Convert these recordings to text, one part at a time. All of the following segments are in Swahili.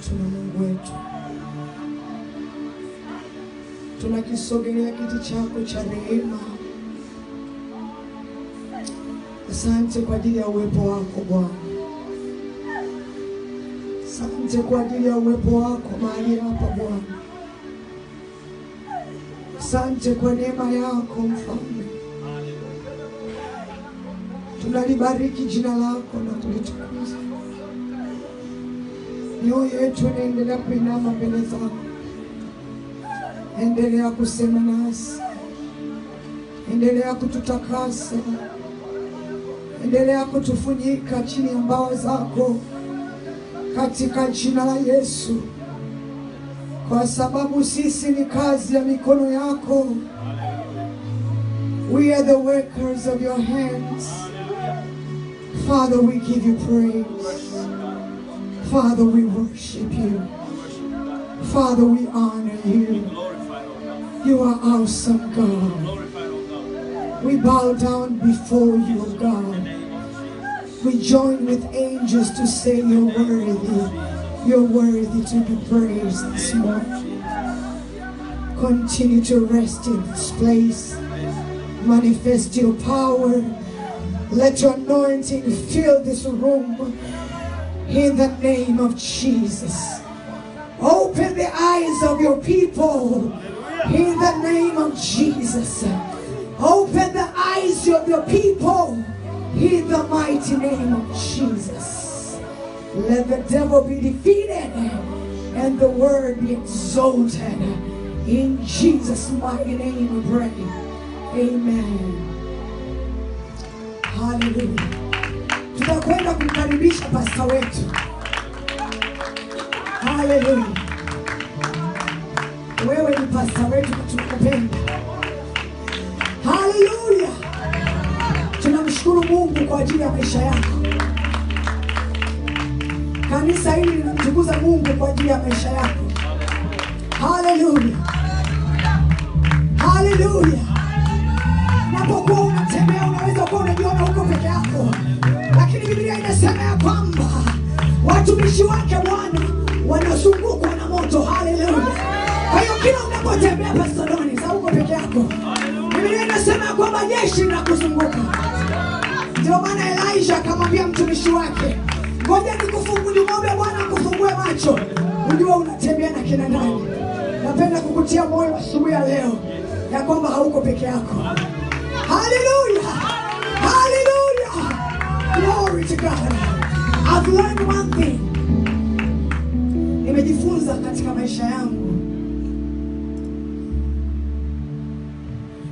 wetu na Mungu wetu. Tunakisogelea kiti chako cha rehema. Asante kwa ajili ya uwepo wako Bwana. Asante kwa ajili ya uwepo wako mahali hapa Bwana. Asante kwa neema yako Mfalme. Tunalibariki jina lako na kulitukuza. Mioyo yetu inaendelea kuinama mbele zako. Endelea kusema nasi. Endelea kututakasa. Endelea kutufunika chini ya mbawa zako. Katika jina la Yesu. Kwa sababu sisi ni kazi ya mikono yako. We are the workers of your hands. Father, we give you praise. Father, we worship you. Father, we honor you. You are awesome, God. We bow down before you, God. We join with angels to say you're worthy. You're worthy to be praised this morning. Continue to rest in this place. Manifest your power. Let your anointing fill this room. In the name of Jesus. Open the eyes of your people. In the name of Jesus. Open the eyes of your people. In the mighty name of Jesus. Let the devil be defeated and the word be exalted. In Jesus' mighty name we pray. Amen. Hallelujah. Tunakwenda kumkaribisha pasta wetu. Hallelujah. Wewe ni pasta wetu, tunakupenda. Hallelujah. Tunamshukuru Mungu kwa ajili ya maisha yako. Kanisa hili linamtukuza Mungu kwa ajili ya maisha yako. Hallelujah. Hallelujah. Unapokuwa unatembea unaweza kuwa unajiona huko peke yako. Lakini Biblia inasema ya kwamba watumishi wake Bwana wanazungukwa na moto. Hallelujah. Kwa hiyo kila unapotembea pasadoni za huko peke yako. Biblia inasema ya kwamba jeshi linakuzunguka. Ndio maana Elijah akamwambia mtumishi wake, ngoja nikufungue, muombe Bwana akufungue macho. Unjue unatembea na kina nani. Napenda kukutia moyo asubuhi ya leo ya kwamba hauko peke yako. Hallelujah. Hallelujah. Glory to God. I've learned one thing. Nimejifunza katika maisha yangu.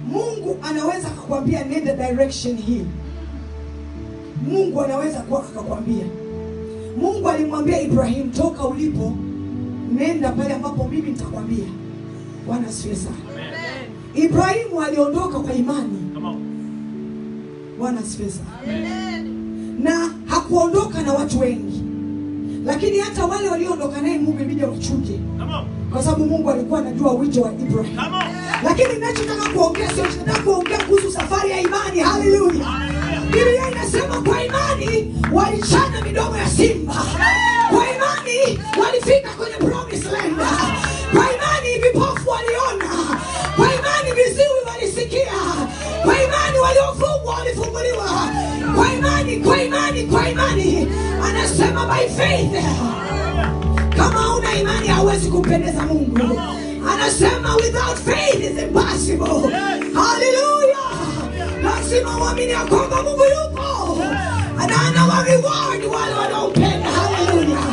Mungu anaweza kukwambia nenda direction hii. Mungu anaweza kukwambia. Mungu alimwambia Ibrahim, toka ulipo nenda pale ambapo mimi nitakwambia. Bwana asifiwe sana. Amen. Ibrahimu aliondoka kwa imani. Bwana asifiwe sana. Amen. Na hakuondoka na watu wengi. Lakini hata wale walioondoka naye Mungu ilibidi wachuke. Kwa sababu Mungu alikuwa anajua wito wa Ibrahim. Lakini ninachotaka kuongea sio nataka kuongea kuhusu safari ya imani. Hallelujah. Biblia inasema kwa imani walichana midomo ya simba. Kwa imani walifika kwenye promised land. Kwa imani vipofu waliona. Kwa imani viziwi walisikia. Kwa imani waliofungwa walifunguliwa. Kwa imani anasema by faith. Kama una imani hauwezi kumpendeza Mungu. Anasema without faith is impossible. Hallelujah. Lazima uamini ya kwamba Mungu yupo. Ana reward wale wanaompenda. Hallelujah.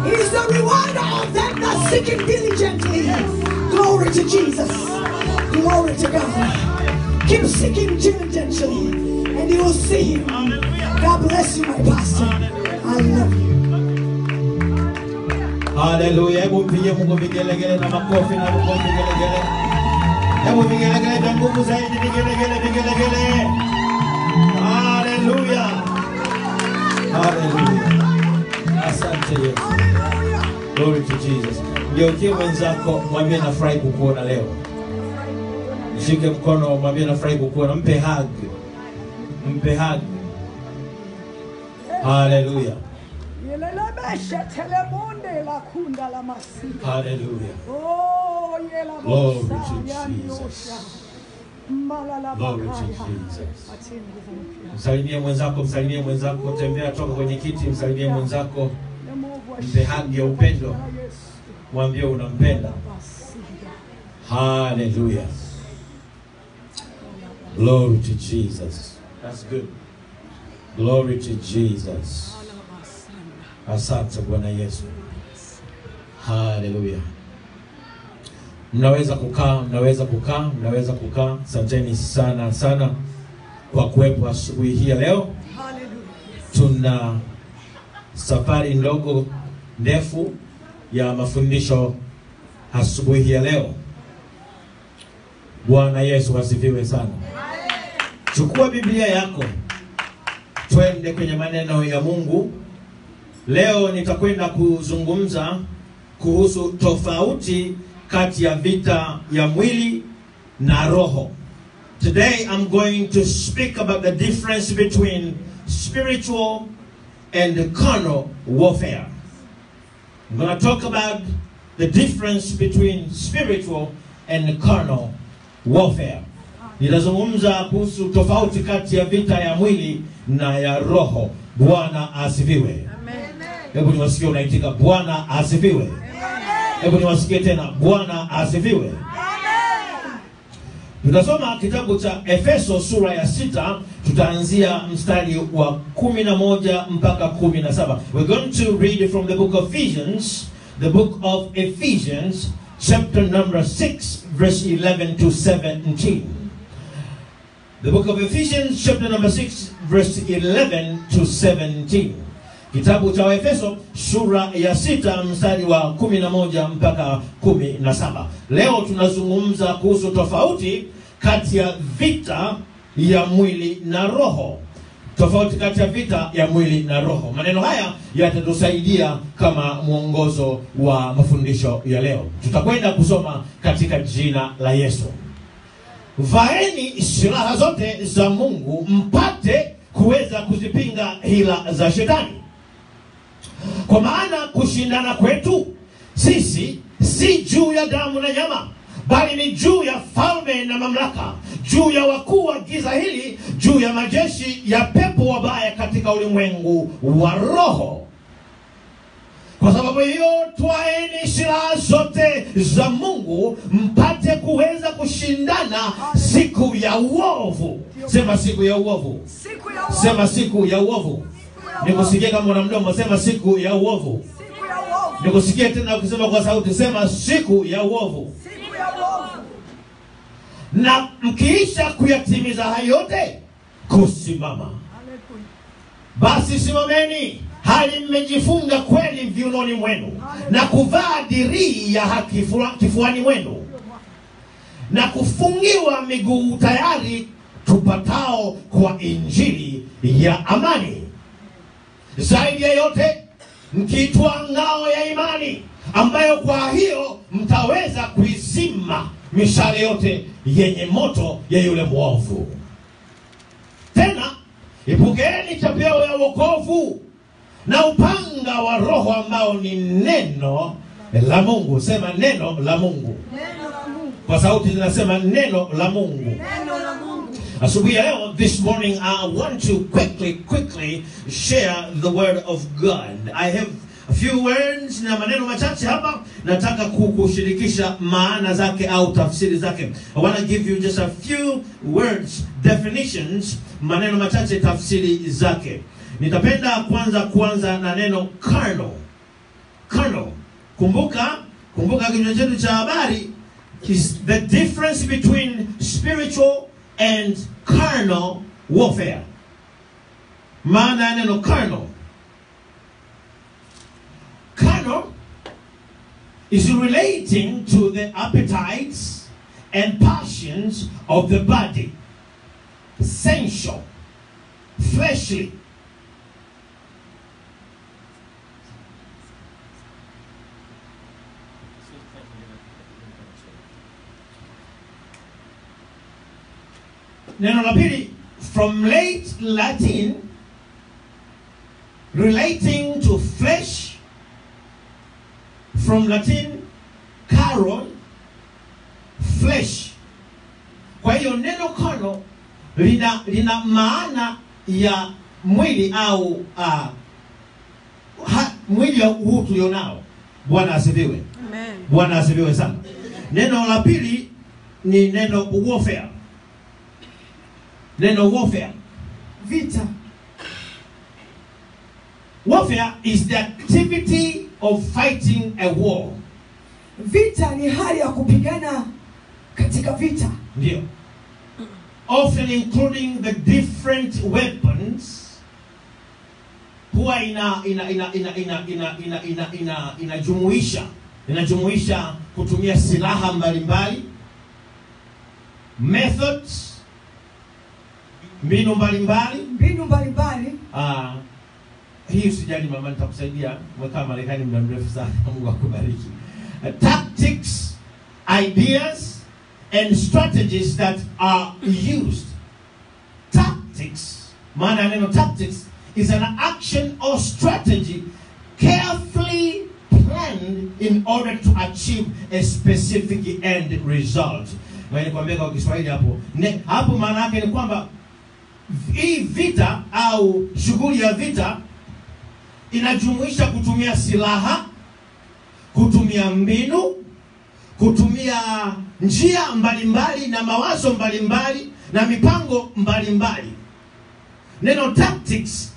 He is the rewarder of them that seek him diligently. Glory to Jesus. Glory to God. Keep seeking diligently and you will see him. God bless you, my pastor. I love you. Hallelujah. Hebu mpige Mungu vigelegele na makofi na Mungu vigelegele. Hebu vigelegele vya nguvu zaidi, vigelegele. Hallelujah. Hallelujah. Asante Yesu. Glory to Jesus. Ngeukie mwenzako, mwambie nafurahi kukuona leo. Mshike mkono, mwambie nafurahi kukuona. Mpe hug. Mpe hug. Hallelujah. Yelelebeshe telemunde Hallelujah. Glory to Jesus. Glory to Jesus. Msalimie mwenzako, tembea toka kwenye kiti, msalimie mwenzako, mpe hug ya upendo, mwambie unampenda. Hallelujah. Glory to Jesus. That's good. Glory to Jesus. Asante Bwana Yesu. Hallelujah. Mnaweza kukaa. Asanteni sana kwa kuwepo asubuhi hii leo. Tuna safari ndefu ya mafundisho asubuhi hii leo. Bwana Yesu asifiwe sana. Chukua Biblia yako, twende kwenye maneno ya Mungu. Leo nitakwenda kuzungumza kuhusu tofauti kati ya vita ya mwili na roho. Today I'm going to speak about the difference between spiritual and carnal warfare. I'm going to talk about the difference between spiritual and carnal warfare. Nitazungumza kuhusu tofauti kati ya vita ya mwili na ya roho. Bwana asifiwe. Amen. Hebu niwasikie unaitika Bwana asifiwe. Amen. Hebu niwasikie tena Bwana asifiwe. Amen. Tutasoma kitabu cha Efeso sura ya 6, tutaanzia mstari wa 11 mpaka 17. We're going to read from the book of Ephesians, chapter number 6, verse 11 to 17. The book of Ephesians, chapter number 6, verse 11 to 17. Kitabu cha Efeso sura ya 6 mstari wa 11 mpaka 17. Leo tunazungumza kuhusu tofauti kati ya vita ya mwili na roho. Tofauti kati ya vita ya mwili na roho. Maneno haya yatatusaidia kama mwongozo wa mafundisho ya leo. Tutakwenda kusoma katika jina la Yesu. Vaeni silaha zote za Mungu mpate kuweza kuzipinga hila za shetani. Kwa maana kushindana kwetu sisi si juu ya damu na nyama, bali ni juu ya falme na mamlaka, juu ya wakuu wa giza hili, juu ya majeshi ya pepo wabaya katika ulimwengu wa roho. Kwa sababu hiyo twaeni silaha zote za Mungu mpate kuweza kushindana siku ya uovu. Sema siku ya uovu. Sema siku ya uovu. Nikusikie kama una mdomo, sema siku ya uovu. Nikusikie tena ukisema kwa sauti, sema siku ya uovu. Na mkiisha kuyatimiza hayo yote, kusimama. Basi simameni hali mmejifunga kweli viunoni mwenu, na kuvaa dirii ya haki kifuani mwenu, na kufungiwa miguu tayari tupatao kwa injili ya amani. Zaidi ya yote mkitwaa ngao ya imani, ambayo kwa hiyo mtaweza kuizima mishale yote yenye moto ya yule mwovu. Tena ipokeeni chapeo ya wokovu na upanga wa Roho ambao ni neno la Mungu. Sema neno la Mungu. Neno la Mungu. Kwa sauti zinasema neno la Mungu. Neno la Mungu. Asubuhi ya leo, this morning, I want to quickly share the word of God. I have a few words na maneno machache hapa, nataka kukushirikisha maana zake au tafsiri zake. I want to give you just a few words, definitions, maneno machache tafsiri zake. Nitapenda kuanza na neno carnal. Carnal. Kumbuka kichwa chetu cha habari is the difference between spiritual and carnal warfare. Maana ya neno carnal. Carnal is relating to the appetites and passions of the body. Sensual, fleshly. Neno la pili, from late Latin, relating to flesh from Latin carol, flesh. Kwa hiyo neno carnal lina maana ya mwili au mwili huu tulionao. Bwana asifiwe. Amen. Bwana asifiwe sana. Neno la pili ni neno warfare. Neno warfare. Vita. Warfare is the activity of fighting a war. Vita ni hali ya kupigana katika vita. Ndio. Often including the different weapons huwa inajumuisha kutumia silaha mbalimbali, methods, mbinu mbalimbali. Hii usijali mama, nitakusaidia. Mwekaa Marekani muda mrefu sana. Mungu akubariki. Tactics, ideas and strategies that are used. Tactics, maana neno tactics is an action or strategy carefully planned in order to achieve a specific end result. Wewe kwambia kwa Kiswahili hapo maana yake ni kwamba hii vita au shughuli ya vita inajumuisha kutumia silaha, kutumia mbinu, kutumia njia mbalimbali na mawazo mbalimbali na mipango mbalimbali. Neno tactics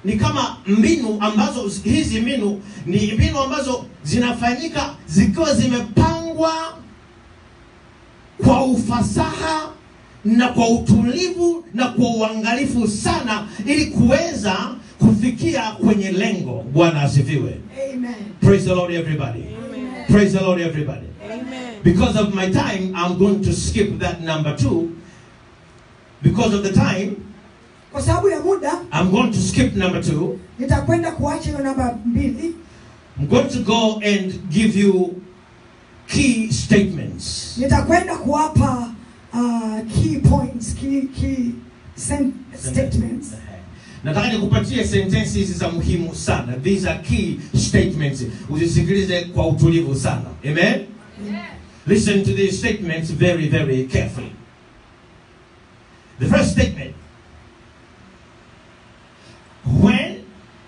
ni kama mbinu ambazo, hizi mbinu ni mbinu ambazo zinafanyika zikiwa zimepangwa kwa ufasaha na kwa utulivu na kwa uangalifu sana ili kuweza kufikia kwenye lengo. Bwana asifiwe. Amen. Praise the Lord everybody. Amen. Praise the Lord everybody. Amen. Because of my time, I'm going to skip that number 2. Because of the time, kwa sababu ya muda, I'm going to skip number 2. Nitakwenda kuacha hiyo namba 2. I'm going to go and give you key statements. Nitakwenda kuwapa key points, key statements. Nataka nikupatie sentences za muhimu sana. These are key statements. Uzisikilize kwa utulivu sana. Amen? Yeah. Listen to these statements very, very carefully. The first statement. When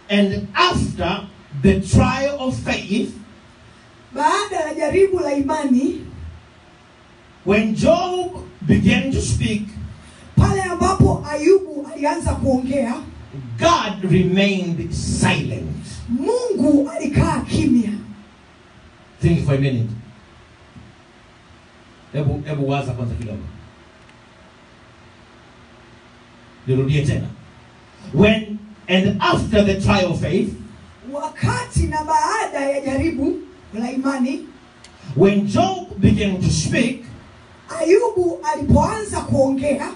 and after the trial of faith, baada ya jaribu la imani, when Job began to speak, pale ambapo Ayubu alianza kuongea, God remained silent. Mungu alikaa kimya. Think for a minute. Hebu waza kwanza kidogo. Nirudie tena. When and after the trial of faith, wakati na baada ya jaribu la imani, when Job began to speak, Ayubu alipoanza kuongea,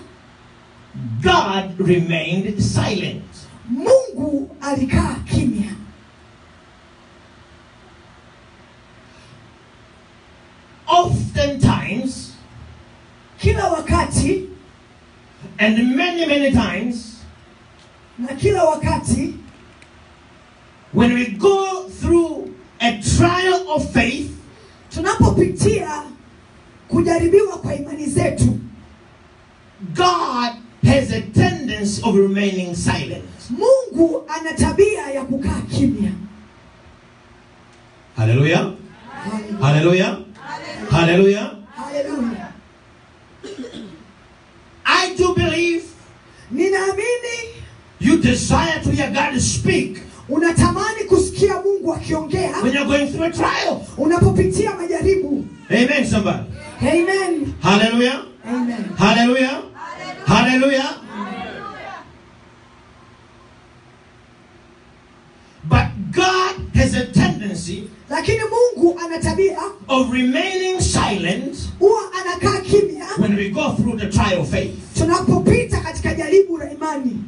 God remained silent. Mungu alikaa kimya. Oftentimes, kila wakati, and many times, na kila wakati, when we go through a trial of faith, tunapopitia kujaribiwa kwa imani zetu, God has a tendency of remaining silent. Mungu ana tabia ya kukaa kimya. Hallelujah. Hallelujah. Hallelujah. Hallelujah. I do believe ninaamini you desire to hear God speak. Unatamani kusikia Mungu akiongea when you're going through a trial. Unapopitia majaribu. Amen, somebody. Amen. Hallelujah. Amen. Hallelujah. Hallelujah. But God has a tendency, lakini Mungu ana tabia of remaining silent huwa anakaa kimya when we go through the trial of faith. Tunapopita katika jaribu la imani.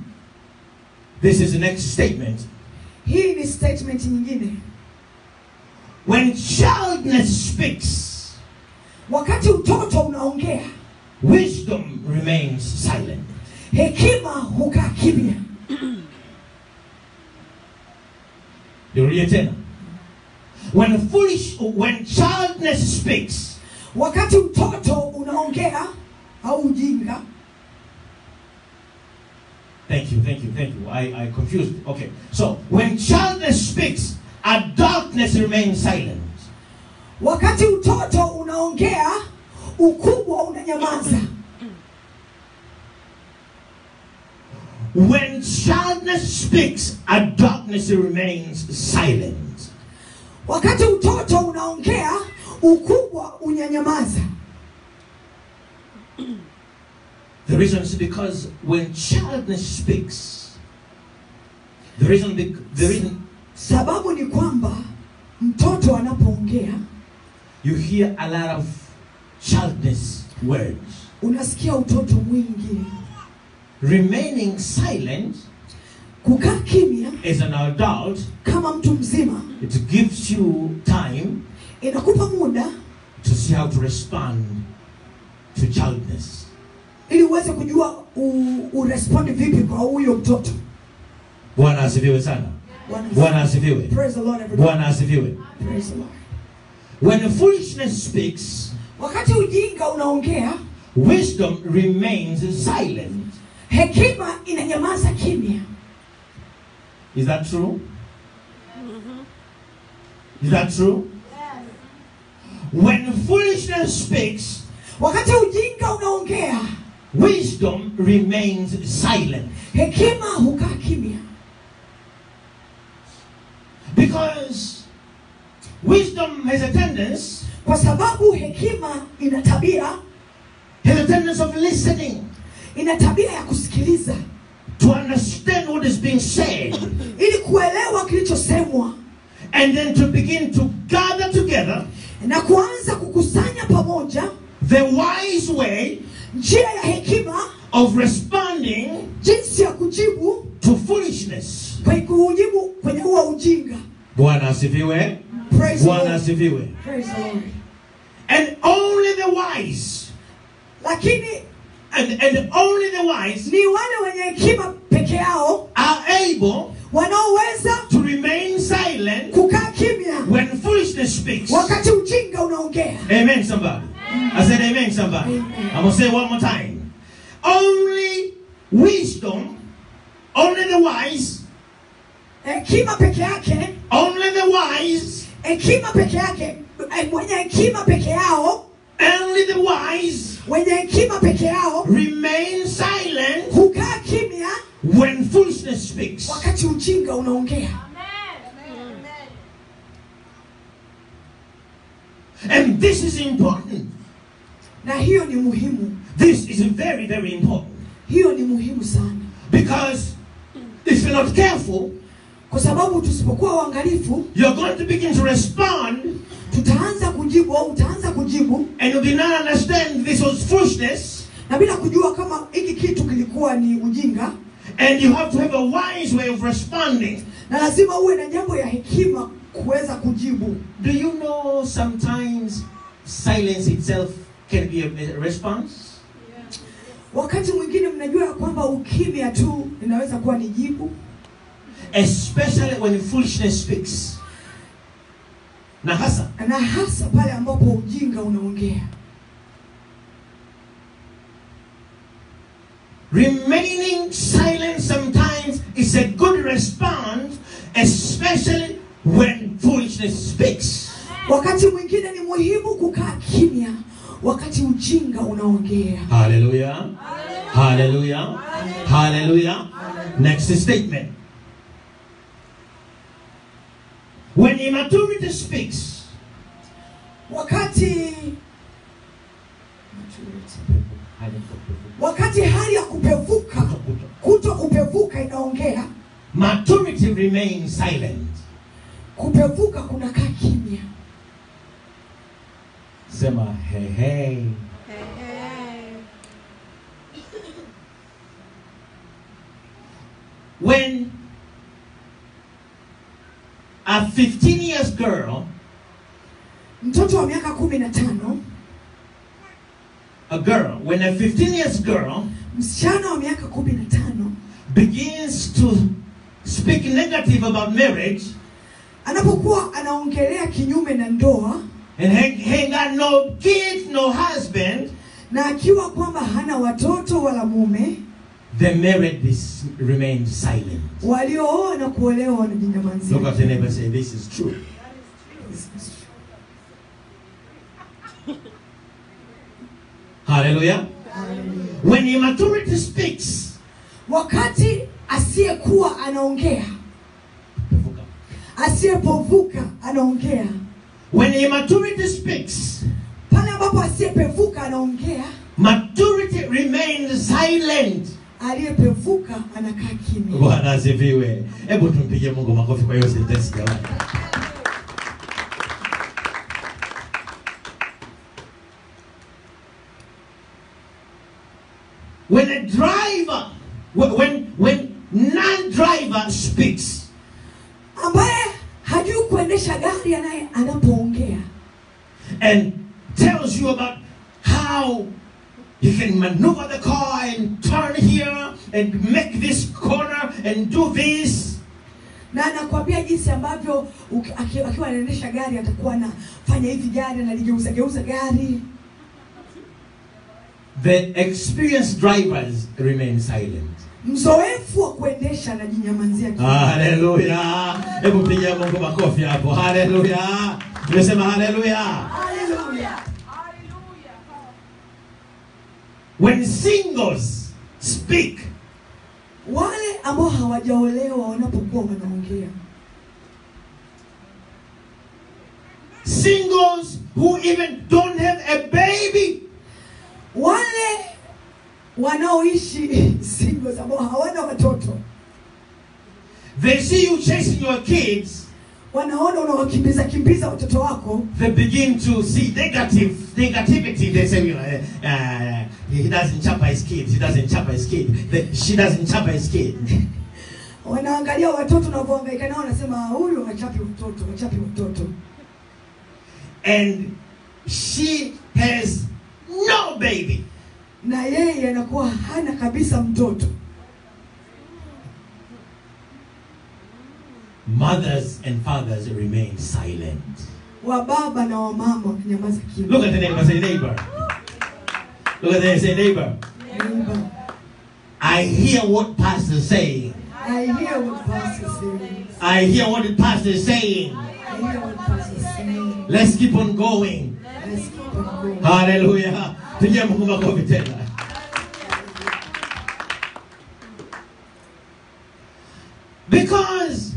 This is the next statement. Hii ni statement nyingine. When childness speaks, wakati utoto unaongea, wisdom remains silent. Hekima hukaa kimya. Nirudie tena. When childness speaks, wakati mtoto unaongea au ujinga. Thank you. I confused. Okay. So when childness speaks, adultness remains silent. Wakati mtoto unaongea, ukubwa unanyamaza. When childness speaks, adultness remains silent. Wakati mtoto unaongea, ukubwa unyanyamaza. The reason is because when childness speaks, the reason sababu ni kwamba mtoto anapoongea, you hear a lot of childness words. Unasikia utoto mwingi. Remaining silent, kukaa kimya, as an adult, kama mtu mzima, it gives you time, inakupa muda, to see how to respond to childness. ili uweze kujua urespond vipi kwa huyo mtoto. Bwana asifiwe sana. Bwana asifiwe. Praise the Lord, everybody. Bwana asifiwe. Praise the Lord. When foolishness speaks, wakati ujinga unaongea, wisdom remains silent. Hekima inanyamaza kimya. Is that true? Is that true? Yes. When foolishness speaks, wakati ujinga unaongea, wisdom remains silent. Hekima hukaa kimya. Because wisdom has a tendency, kwa sababu hekima ina tabia, has a tendency of listening, ina tabia ya kusikiliza, to understand what is being said, ili kuelewa kilichosemwa, and then to begin to gather together, na kuanza kukusanya pamoja, the wise way, njia ya hekima, of responding, jinsi ya kujibu, to foolishness. kwa kujibu kwenye huo ujinga. Bwana asifiwe. Bwana asifiwe. Praise the Lord. And only the wise, lakini and only the wise, ni wale wenye hekima peke yao, are able, wanaoweza, to remain silent, kukaa kimya, when foolishness speaks. wakati ujinga unaongea. Amen, somebody. I said amen, somebody. Amen. I'm going to say it one more time. Only wisdom, only the wise, hekima peke yake, only the wise, hekima peke yake, wenye hekima peke yao, only the wise, wenye hekima peke yao, remain silent, kukaa kimya, when foolishness speaks. wakati ujinga unaongea. And this is important. Na hiyo ni muhimu. This is very, very important. Hiyo ni muhimu sana. Because if you're not careful, kwa sababu tusipokuwa waangalifu, you're going to begin to respond, tutaanza kujibu au utaanza kujibu, and you did not understand this was foolishness, na bila kujua kama hiki kitu kilikuwa ni ujinga. and you have to have a wise way of responding. Na lazima uwe na jambo ya hekima kuweza kujibu. Do you know sometimes silence itself can be a response? Wakati mwingine mnajua kwamba ukimya tu inaweza kuwa ni jibu. Especially when foolishness speaks. Na hasa pale ambapo ujinga unaongea. Remaining silent sometimes is a good response, especially when foolishness speaks. Wakati mwingine ni muhimu kukaa kimya wakati ujinga unaongea. Hallelujah. Hallelujah. Hallelujah. Next statement. When immaturity speaks, wakati hali ya kupevuka, kuto kupevuka inaongea, maturity remains silent. Kupevuka kunakaa kimya. Sema hey hey. When a 15 years girl, mtoto wa miaka 15, when a 15 years girl, msichana wa miaka 15, begins to speak negative about marriage, anapokuwa anaongelea kinyume na ndoa, and he got no kids, no husband, na akiwa kwamba hana watoto wala mume, the married remained silent. Waliooa na kuolewa wanajinyamazia. Look at the neighbor and say, this is true. This is true. Hallelujah. Hallelujah. When immaturity speaks, wakati asiyekuwa anaongea, asiyepevuka anaongea. When immaturity speaks, pale ambapo asiyepevuka anaongea, maturity remains silent. Aliyepevuka anakaa kimya. Bwana asifiwe. Hebu tumpigie Mungu makofi kwa hiyo sentensi jamani. When a driver, when non-driver speaks, ambaye hajui kuendesha gari anapoongea, and tells you about how you can maneuver the car and turn here and make this corner and do this, na anakuambia jinsi ambavyo akiwa anaendesha gari atakuwa anafanya hivi, gari analigeuza gari, the experienced drivers remain silent. Mzoefu wa kuendesha anajinyamazia. Hallelujah. Hebu pigia Mungu makofi hapo. Hallelujah. Nimesema hallelujah. Hallelujah. When singles speak, wale ambao hawajaolewa wanapokuwa wanaongea, singles who even don't have a baby, wale wanaoishi singles ambao hawana watoto, they see you chasing your kids, wanaona unawakimbiza watoto wako, they begin to see negativity. They say, he doesn't chapa his kids, he doesn't chapa his kid, she doesn't chapa his kid. Wanaangalia watoto na kuhangaika nao, wanasema huyu hachapi mtoto. And she has no baby, na yeye anakuwa hana kabisa mtoto. Mothers and fathers remain silent. Wa baba na wa mama wanyamaza kimya. Look at the neighbor, say neighbor. Look at the neighbor, say neighbor. Neighbor. I hear what pastor is saying. I hear what pastor is saying. I hear what the pastor is saying. I hear what pastor is saying. Let's keep on going. Let's keep on going. Hallelujah. Pigia Mungu makofi tena. Because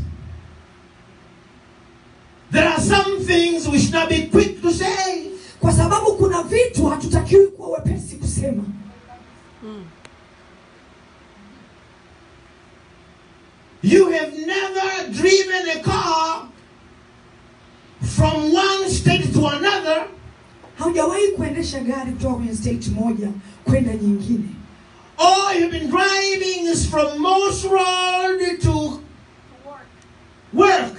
there are some things we should not be quick to say. Kwa sababu kuna vitu hatutakiwi kuwa wepesi kusema. You have never driven a car from one state to another. Haujawahi kuendesha gari kutoka kwenye state moja kwenda nyingine. Or you've been driving from Moss Road to work.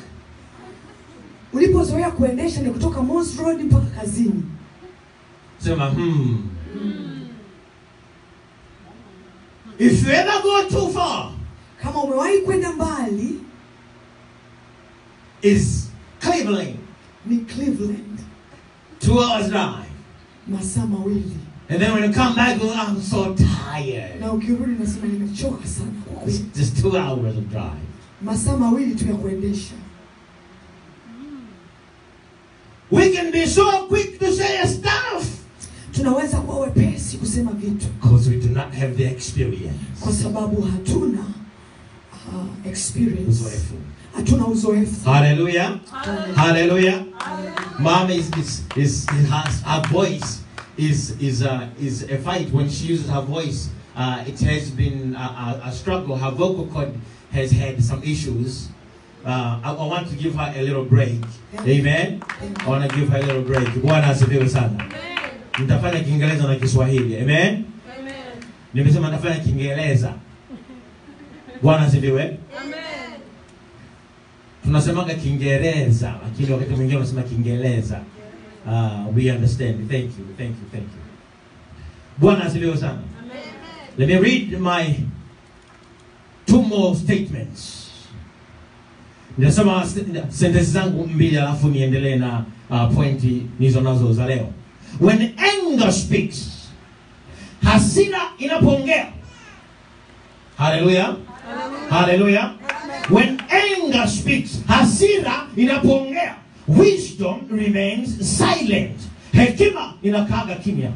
Ulipozoea kuendesha ni kutoka Moss Road mpaka kazini. Sema If you ever go too far, kama umewahi kwenda mbali, is Cleveland. Ni Cleveland. 2 hours drive. Masaa mawili. And then when you come back, I'm so tired. Na ukirudi unasema nimechoka sana. It's just 2 hours of drive. Masaa mawili tu ya kuendesha. We can be so quick to say stuff. Tunaweza kuwa wepesi kusema vitu. Because we do not have the experience. Kwa sababu hatuna experience. Uzoefu. Hatuna uzoefu. Hallelujah. Hallelujah. Mom has her voice is a fight. When she uses her voice, it has been a struggle. Her vocal cord has had some issues. I want to give her a little break. Amen. I want to give her a little break. Bwana asifiwe sana. Nitafanya Kiingereza na Kiswahili. Amen. Nimesema nitafanya Kiingereza. Bwana asifiwe. Amen. Tunasemaga Kiingereza, lakini wakati mwingine unasema Kiingereza. We understand. Thank you. Bwana asifiwe sana. Amen. Let me read my 2 more statements. Ninasema sentensi zangu mbili alafu niendelee na pointi nizo nazo za leo. When anger speaks, hasira inapoongea. Hallelujah. Hallelujah. When anger speaks, hasira inapoongea, wisdom remains silent. Hekima inakaaga kimya.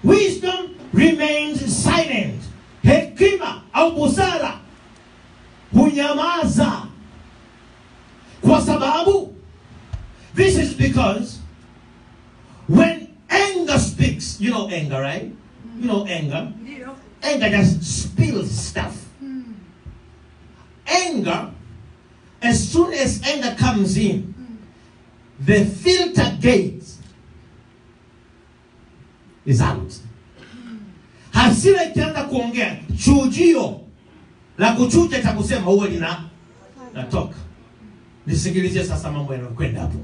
Wisdom remains silent. Hekima au busara hunyamaza. Kwa sababu, this is because when anger speaks, you know anger, right? You know anger. Anger just spills stuff. Anger, as soon as anger comes in, the filter gate is out. Hasira ikianza kuongea, chujio la kuchuja cha kusema huwa natoka. Nisikilize sasa mambo yanayokwenda hapo.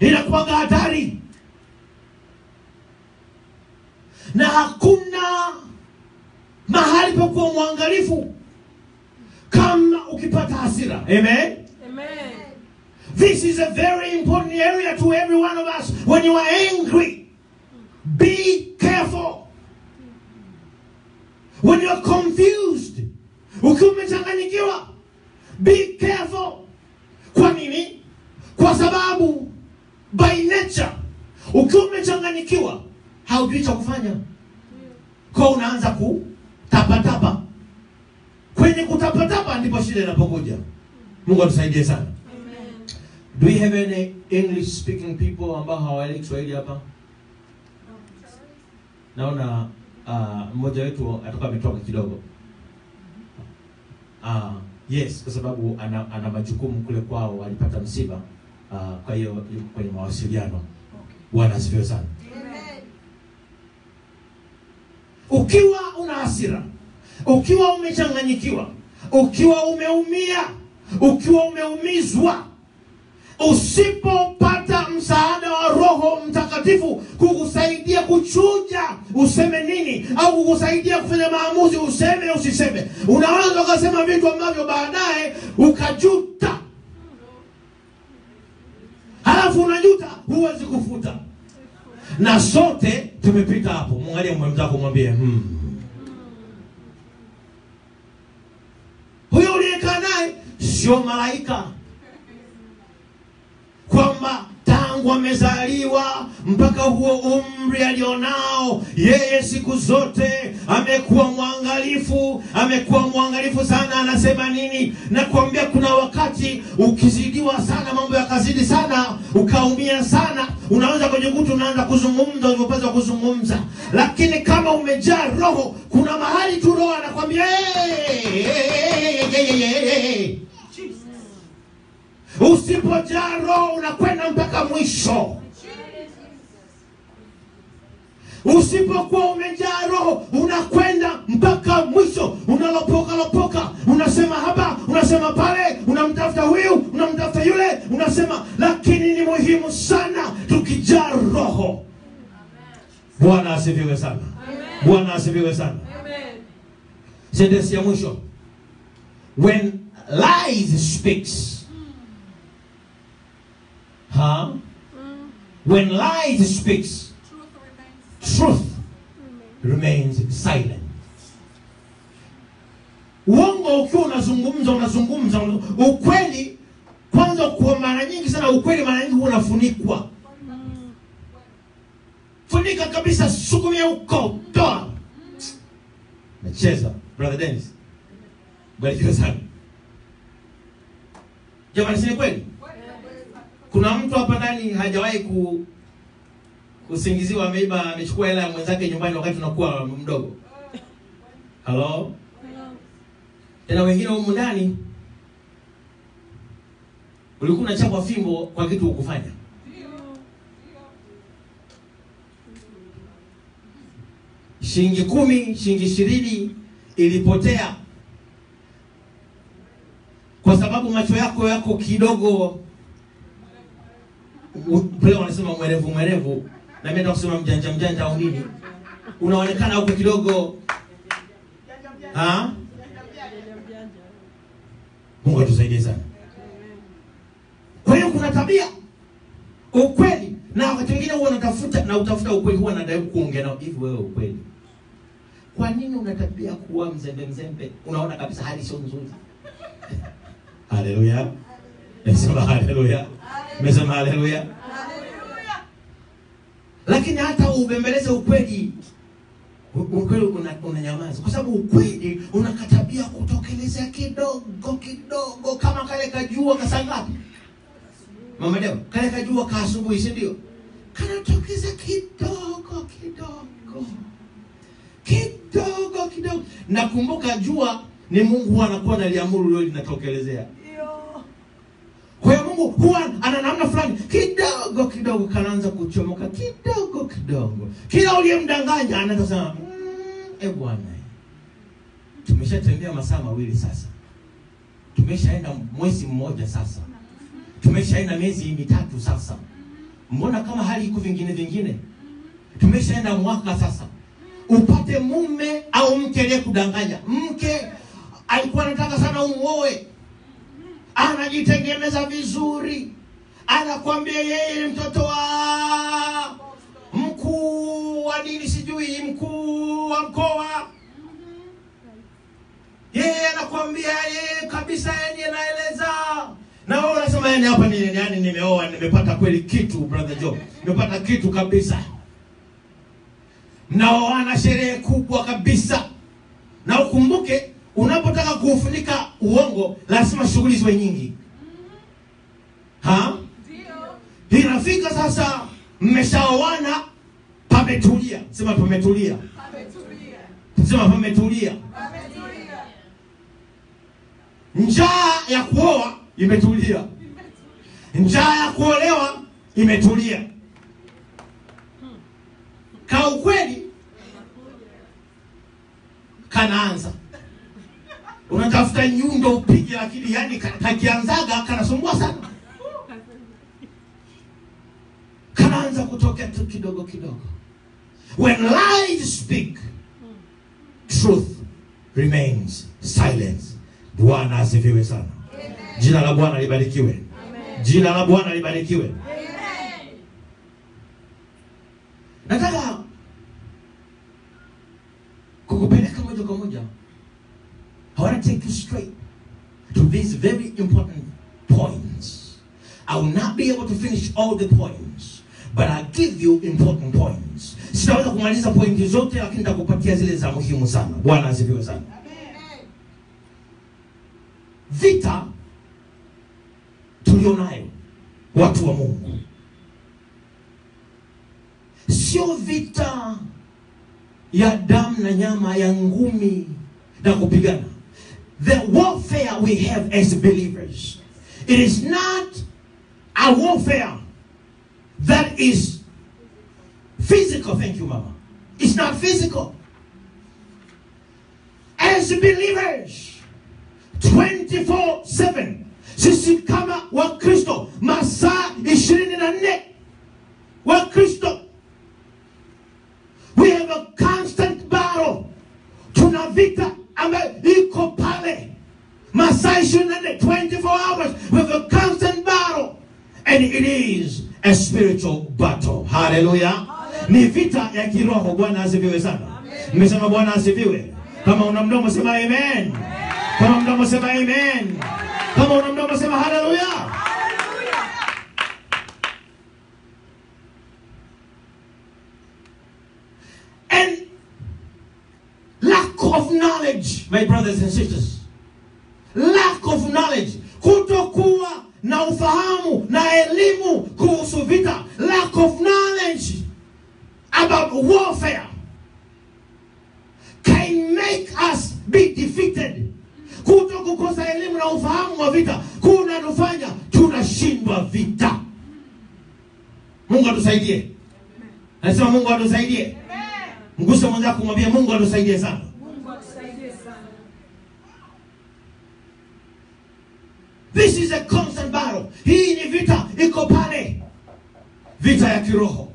Inakuwa hatari. Na hakuna mahali pa kuwa mwangalifu kama ukipata hasira. Amen. Amen. This is a very important area to every one of us. When you are angry, be careful. When you are confused, ukiwa umechanganyikiwa, be careful. Kwa nini? Kwa sababu by nature, ukiwa umechanganyikiwa, haujui cha kufanya. Kwa unaanza kutapatapa. Kwenye kutapatapa ndipo shida inapokuja. Mungu atusaidie sana. Amen. Do we have any English speaking people ambao hawaelewi Kiswahili hapa? Naona mmoja wetu atakuwa ametoka kidogo. Yes, kwa sababu ana majukumu kule kwao, walipata msiba. Kwa hiyo yuko kwenye mawasiliano. Bwana asifiwe sana. Ukiwa una hasira, ukiwa umechanganyikiwa, ukiwa umeumia, ukiwa umeumizwa, usipopata msaada wa Roho Mtakatifu kukusaidia kuchuja useme nini, au kukusaidia kufanya maamuzi useme usiseme, unaweza ukasema vitu ambavyo baadaye ukajuta. Halafu unajuta, huwezi kufuta. Na sote tumepita hapo. Mwangalie mwenzako mwambie, huyo uliyekaa naye sio malaika. Kwamba tangu amezaliwa mpaka huo umri alionao, yeye siku zote amekuwa mwangalifu sana anasema nini. Na kuambia kuna wakati ukizidiwa sana, mambo yakazidi sana, ukaumia sana, unaweza kujikuta unaanza kuzungumza ulivyopaswa kuzungumza. Lakini kama umejaa Roho, kuna mahali tu Roho anakuambia usipojaa Roho unakwenda mpaka mwisho. Usipokuwa umejaa Roho unakwenda mpaka mwisho. Unalopoka, unasema hapa, unasema pale, unamtafuta huyu, unamtafuta yule, unasema. Lakini ni muhimu sana tukijaa Roho. Bwana asifiwe sana. Bwana asifiwe sana. Sentensi ya mwisho. When lies speaks, when lies speaks, truth remains silent. Uongo ukiwa unazungumza ukweli, kwanza kwa mara nyingi sana ukweli mara nyingi unafunikwa. Funika kabisa, sukumia uko, toa. Nacheza, brother Dennis. Barikiwa sana. Jamani, si kweli? Kuna mtu hapa ndani hajawahi kusingiziwa ameiba, amechukua hela ya mwenzake nyumbani wakati tunakuwa mdogo? Hello? Tena wengine huko ndani ulikuwa unachapa fimbo kwa kitu ukufanya. Shilingi 10, shilingi 20 ilipotea. Kwa sababu macho yako kidogo, pale wanasema mwerevu, na mimi nataka kusema mjanja au nini. Unaonekana huko kidogo Mungu atusaidie sana. Kwa hiyo kuna tabia ukweli, na wakati mwingine huwa utafuta ukweli, huwa nadai kuongea nao hivi, wewe ukweli. Kwa nini una tabia kuwa mzembe? Unaona kabisa hali sio nzuri. Haleluya. Nasema haleluya. Nasema haleluya. Lakini hata ubembeleze ukweli unanyamaza, kwa sababu ukweli unakatabia kutokelezea kidogo, kama kale kajua kasangapi. Mama leo kale kajua ka asubuhi, si ndio? Kanatokeza kidogo. Nakumbuka jua ni Mungu anakuwa analiamuru leo linatokelezea. Kwa hiyo Mungu huwa ana namna fulani kidogo kanaanza kuchomoka kidogo. Kila uliyemdanganya anaanza Bwana, tumeshatembea masaa 2 sasa. Tumeshaenda mwezi mmoja sasa. Tumeshaenda miezi 3 sasa. Mbona kama hali iko vingine? Tumeshaenda mwaka sasa. Upate mume au mke aliyekudanganya. Mke alikuwa anataka sana umuoe. Anajitengeneza vizuri. Anakuambia yeye mtoto wa mkuu wa nini sijui, mkuu wa mkoa. Yeye anakuambia yeye kabisa, yeye anaeleza. Na wewe unasema yani hapa ni yani nimeoa, nimepata kweli kitu brother Joe. Nimepata kitu kabisa. Mnaoana sherehe kubwa kabisa. Na ukumbuke unapotaka kuufunika uongo lazima shughuli ziwe nyingi. Ndio. Inafika sasa mmeshaoana, pametulia. Sema pametulia. Sema pametulia. Njaa ya kuoa imetulia. Njaa ya kuolewa imetulia. Ka ukweli kanaanza. Unatafuta nyundo upige, lakini yani kakianzaga kanasumbua sana. Kanaanza kutokea tu kidogo. When lies speak, truth remains silent. Bwana asifiwe sana. Jina la Bwana libarikiwe. Jina la Bwana libarikiwe. Nataka kukupeleka moja kwa moja. I want to take you straight to these very important points. I will not be able to finish all the points, but I'll give you important points. Sitaweza kumaliza pointi zote, lakini nitakupatia zile za muhimu sana. Bwana asifiwe sana. Vita tulionayo watu wa Mungu sio vita ya damu na nyama, ya ngumi na kupigana. The warfare we have as believers, it is not a warfare that is physical. Thank you, Mama. It's not physical. As believers, 24/7, sisi kama wa Kristo, masaa 24 wa Kristo, we have a constant battle. Tuna vita ambayo iko pale masaa 24, 24 hours. We have a constant battle, and it is a spiritual battle. Hallelujah. Ni vita ya kiroho. Bwana asifiwe sana. Nimesema Bwana asifiwe. Kama una mdomo sema amen. Kama mdomo sema amen. Kama una mdomo sema hallelujah. And lack of knowledge, my brothers and sisters. Lack of knowledge. Kutokuwa na ufahamu na elimu kuhusu vita. Lack of knowledge about warfare can make us be defeated. Kutokukosa elimu na ufahamu wa vita kunatufanya tunashindwa vita. Mungu atusaidie. Nasema Mungu atusaidie. Mguse mwenzako kumwambia Mungu atusaidie sana. Mungu atusaidie sana. This is a constant battle. Hii ni vita iko pale. Vita ya kiroho.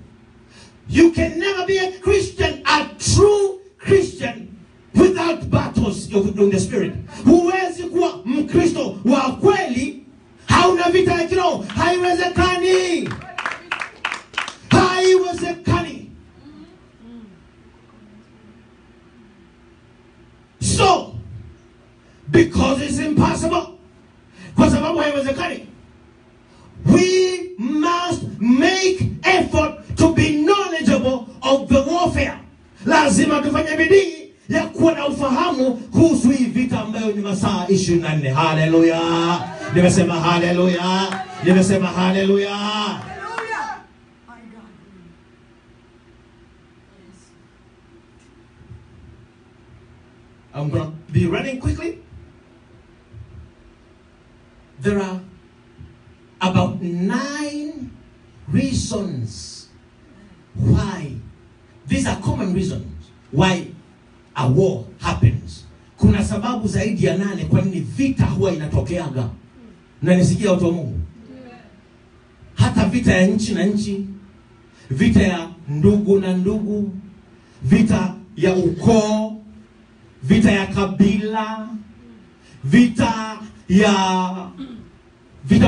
You can never be a Christian, a true Christian, without battles in the spirit. Huwezi kuwa Mkristo wa kweli hauna vita ya kiroho. Haiwezekani. Haiwezekani. So, because it's impossible, kwa sababu haiwezekani, we must make effort to be knowledgeable of the warfare. Lazima tufanye bidii ya kuwa na ufahamu kuhusu hii vita ambayo ni masaa 24. Haleluya. Nimesema haleluya. Nimesema haleluya. I'm going to be running quickly. There are about 9 reasons why. These are common reasons why a war happens. Kuna sababu zaidi ya 8 kwa nini vita huwa inatokeaga. Na nisikia watu wa Mungu. Hata vita ya nchi na nchi, vita ya ndugu na ndugu, vita ya ukoo, vita ya kabila, vita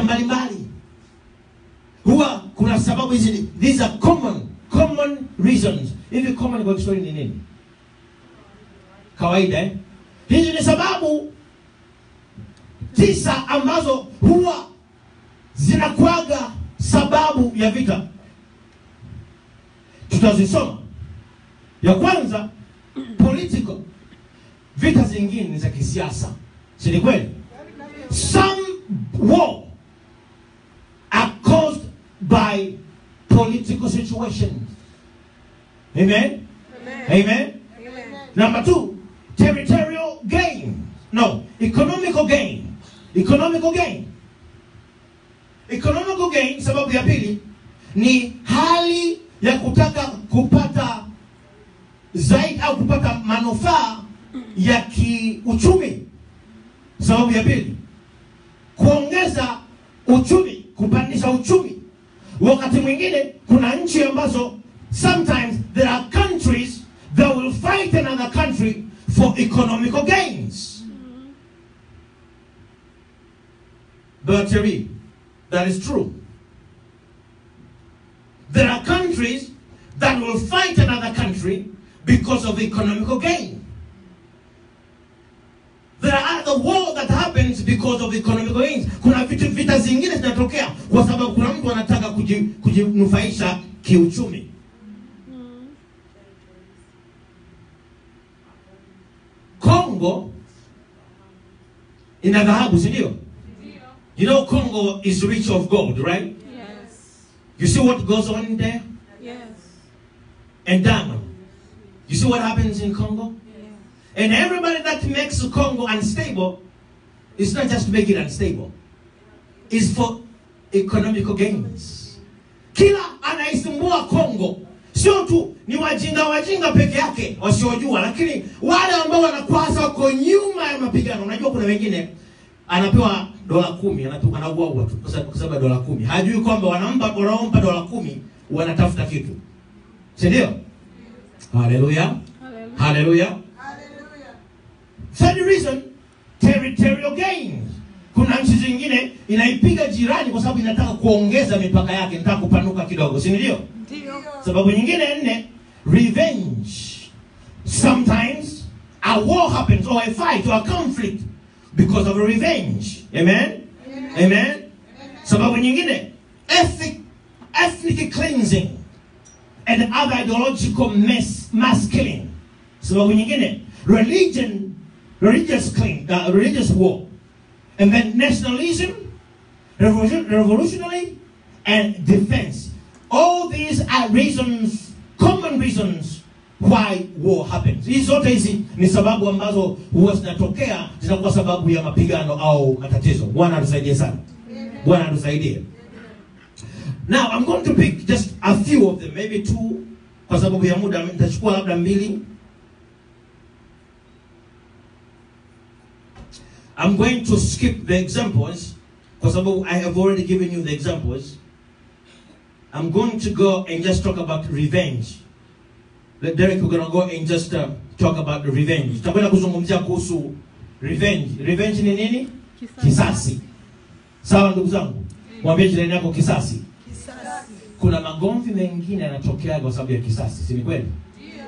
mbalimbali. Huwa kuna sababu hizi. These are common reasons. Hivi common kwa Kiswahili ni nini? Kawaida eh? Hizi ni sababu 9 ambazo huwa zinakuaga sababu ya vita. Tutazisoma. Ya kwanza, political. Vita zingine ni za kisiasa. Si ni kweli? Some war are caused by political situations. Amen? Amen? Amen? Number 2, territorial gain. No, economical gain. Economical gain. Economical gain, sababu ya pili, ni hali ya kutaka kupata zaidi au kupata manufaa ya kiuchumi. Sababu ya pili, kuongeza uchumi, kupandisha uchumi. Wakati mwingine kuna nchi ambazo sometimes there are countries that will fight another country for economical gains. But Terry, that is true. There are countries that will fight another country because of economical gain. There are other wars that happens because of economical gains. Kuna vita zingine zinatokea kwa sababu kuna mtu anataka kujinufaisha kiuchumi. Congo ina dhahabu, si ndio? You know Congo is rich of gold, right? Yes. You see what goes on there? Yes. And diamond. You see what happens in Congo? Yes. And everybody that makes Congo unstable, it's not just to make it unstable. It's for economical gains. Kila anaisumbua Congo, sio tu ni wajinga peke yake wasiojua, lakini wale ambao wanakwasa kwa nyuma ya mapigano. Unajua kuna wengine anapewa $10, anauawa tu kwa sababu ya $10. Hajui kwamba wanaompa $10 wanatafuta kitu. Si ndio? Hallelujah. Hallelujah. Third reason, territorial gains. Kuna nchi zingine inaipiga jirani kwa sababu inataka kuongeza mipaka yake, inataka kupanuka kidogo, si ndio? Ndio. Sababu nyingine 4, revenge. Sometimes a war happens or a fight or a conflict because of a revenge. Amen? Amen? Amen? Sababu nyingine, ethnic cleansing and other ideological mass killing. Sababu nyingine, religious war. And then nationalism, revolutionary, and defense. All these are reasons, common reasons why war happens. Hizi zote hizi ni sababu ambazo huwa zinatokea, zinakuwa sababu ya mapigano au matatizo. Bwana atusaidie sana. Bwana atusaidie. Now I'm going to pick just a few of them, maybe 2, kwa sababu ya muda nitachukua labda 2. I'm going to skip the examples kwa sababu I have already given you the examples. I'm going to go and just talk about revenge. Derek, we're going to go and just talk about the revenge. Tutakwenda kuzungumzia kuhusu revenge. Revenge ni nini? Kisasi. Sawa ndugu zangu? Mwambie jirani yako kisasi. Kisasi. Kuna magomvi mengine yanatokea kwa sababu ya kisasi, si ni kweli? Ndio.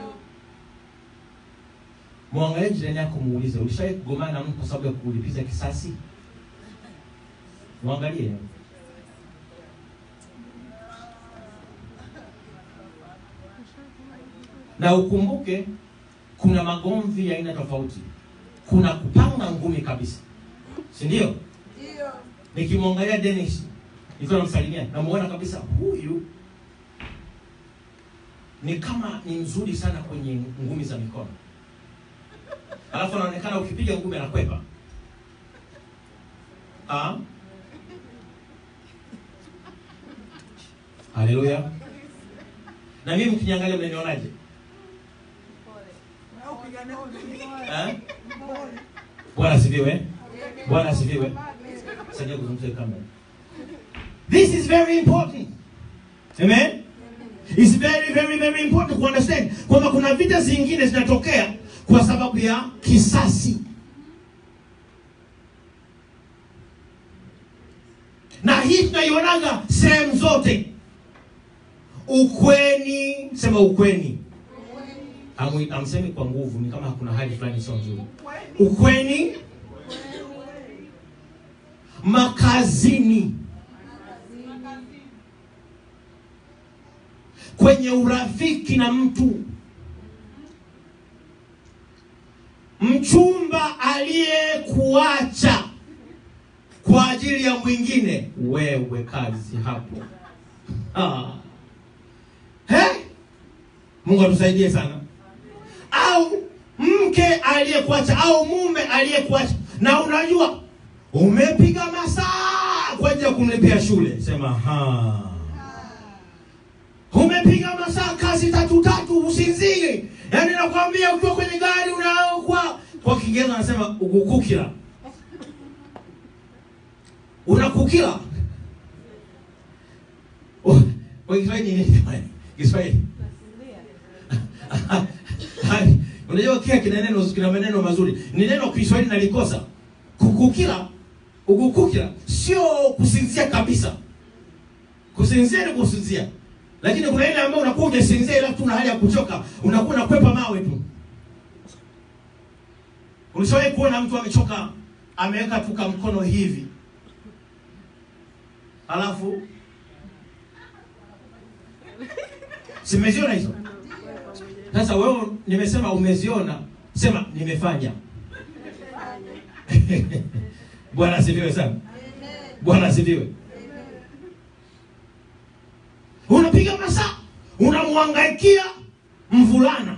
Muangalie jirani yako muulize, ulishawahi kugomana na mtu kwa sababu ya kulipiza kisasi? Muangalie. Na ukumbuke kuna magomvi ya aina tofauti. Kuna kupanga ngumi kabisa. Si ndio? Ndio. Nikimwangalia Dennis, niko namsalimia, namuona kabisa huyu ni kama ni mzuri sana kwenye ngumi za mikono. Alafu anaonekana ukipiga ngumi anakwepa. Haleluya. Na mimi mkiniangalia mnanionaje? Bwana asifiwe. Bwana asifiwe. Sasa kuzungumzia kamera. This is very important. Amen. It's very very very important to understand kwamba kuna vita zingine zinatokea kwa sababu ya kisasi. Na hii tunaionaga sehemu zote. Ukweni, sema ukweni. Amsemi kwa nguvu, ni kama hakuna hali fulani sio nzuri. Ukweni, makazini, kwenye urafiki na mtu, mchumba aliyekuacha kwa ajili ya mwingine, wewe kazi hapo. Mungu atusaidie sana. Au mke aliyekuacha au mume aliyekuacha, na unajua umepiga masaa kwa ajili ya kumlipia shule, sema umepiga masaa kazi tatu usinzie. Yaani nakwambia ukiwa kwenye gari unaokuwa kwa Kiingereza anasema ukukukira. Unakukira. Kwa Kiswahili ni nini? Kiswahili. Unajua kina maneno mazuri. Ni neno Kiswahili nalikosa. Kukukira, ukukukira sio kusinzia kabisa. Kusinzia ni kusinzia. Lakini kuna ile ambayo unakuwa unasinzia ila tu na hali ya kuchoka, unakuwa unakwepa mawe tu. Ulishawahi kuona mtu amechoka, ameweka tuka mkono hivi. Alafu simeziona hizo. Sasa wewe nimesema umeziona, sema nimefanya. Bwana asifiwe sana. Bwana asifiwe. Unapiga masaa, unamhangaikia mvulana.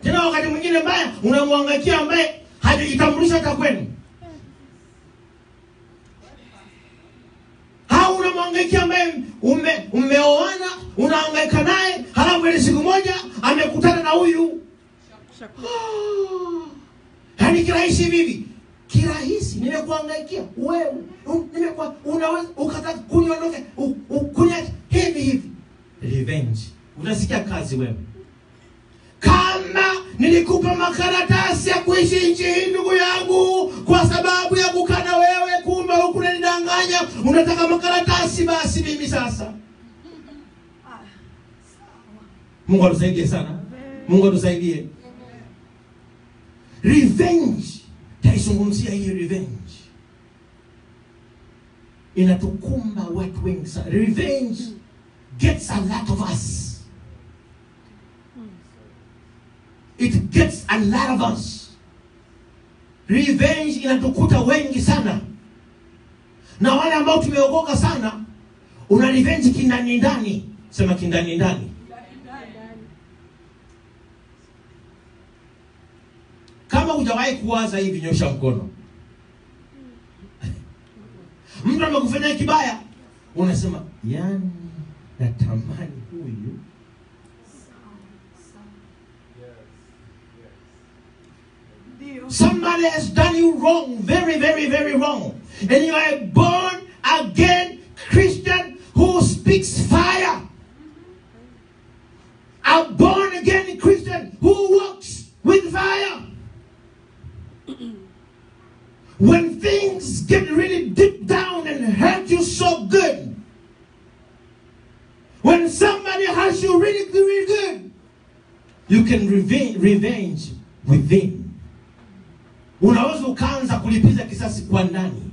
Tena wakati mwingine mbaya, unamhangaikia ambaye hajajitambulisha hata kwenu. Au unamhangaikia ambaye umeoana, unahangaika naye, halafu ile siku moja amekutana na huyu. Yaani kirahisi hivi. Kirahisi nimekuhangaikia wewe. Unaweza ukataka kuniondoke, kuniacha hivi. Revenge. Unasikia kazi wewe. Kama nilikupa makaratasi ya kuishi nchi hii ndugu yangu kwa sababu ya kukana wewe, kumbe hukunidanganya, unataka makaratasi, basi mimi sasa. Mungu atusaidie sana. Mungu atusaidie. Revenge. Taizungumzia hii revenge. Inatukumba watu wengi sana. Revenge gets a lot of us. It gets a lot of us. Revenge inatukuta wengi sana. Na wale ambao tumeokoka sana, una revenge kindani ndani. Sema kindani ndani. Kama hujawahi kuwaza hivi, nyosha mkono. Mtu amekufanyia kibaya, unasema, yani natamani huyu. Somebody has done you wrong, very, very, very wrong. And you are a born again Christian who speaks fire. A born again When things get really deep down and hurt you so good, when somebody hurts you really, really good, you can revenge within. Unaweza ukaanza kulipiza kisasi kwa ndani.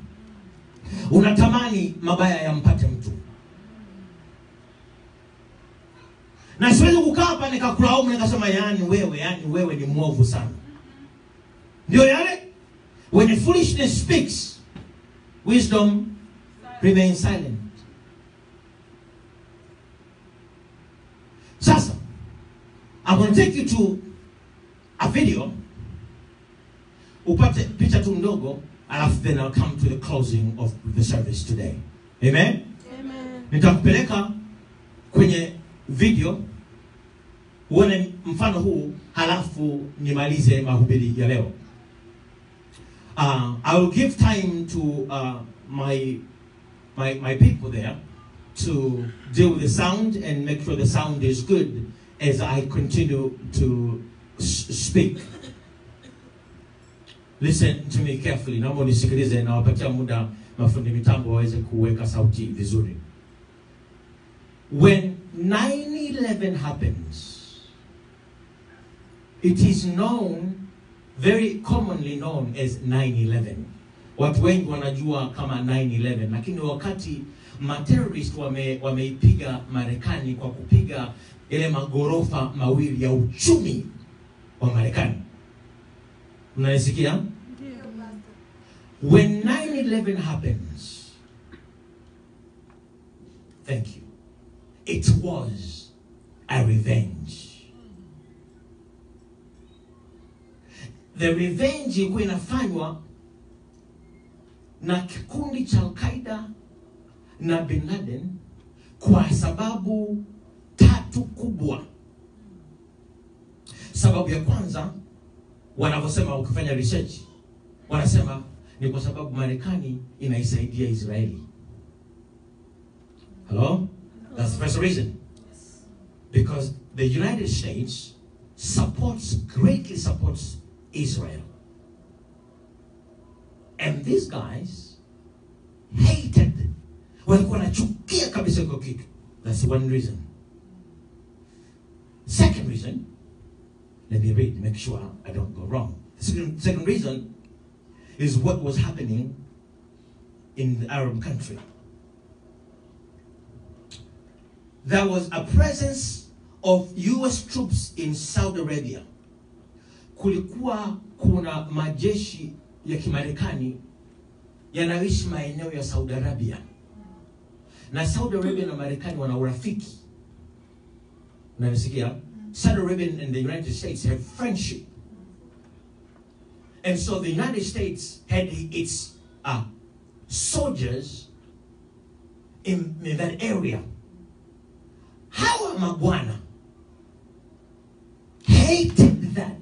Unatamani mabaya yampate mtu. Na siwezi kukaa hapa nikakulaumu nikasema yani wewe ni mwovu sana. Ndio yale? When foolishness speaks, wisdom remains silent. Sasa, I'm going to take you to a video. Upate picha tu ndogo, alafu then I'll come to the closing of the service today. Amen? Amen. Nitakupeleka kwenye video uone mfano huu, halafu nimalize mahubiri ya leo. I will give time to my people there to deal with the sound and make sure the sound is good as I continue to speak. Listen to me carefully. Naomba nisikilize na wapatia muda mafundi mitambo waweze kuweka sauti vizuri. When 9/11 happens, it is known, very commonly known as 9/11. Watu wengi wanajua kama 9/11, lakini wakati terrorist wameipiga Marekani kwa kupiga ile magorofa mawili ya uchumi wa Marekani. Mnasikia? When 9/11 happens, thank you, it was a revenge. The revenge ilikuwa inafanywa na kikundi cha Al-Qaeda na Bin Laden kwa sababu tatu kubwa. Sababu ya kwanza, wanavyosema ukifanya research, wanasema ni kwa sababu Marekani inaisaidia Israeli. Hello? That's the first reason. Because the United States greatly supports Israel. And these guys hated, walikuwa wanachukia kabisa kwa kitu. That's one reason. Second reason, let me read, make sure I don't go wrong. The second reason is what was happening in the Arab country. There was a presence of US troops in Saudi Arabia. Kulikuwa kuna majeshi ya Kimarekani yanaishi maeneo ya Saudi Arabia. Na Saudi Arabia na Marekani wana urafiki. Unanisikia? Saudi Arabia and the United States have friendship. And so the United States had its soldiers in that area. Hawa mabwana hated that.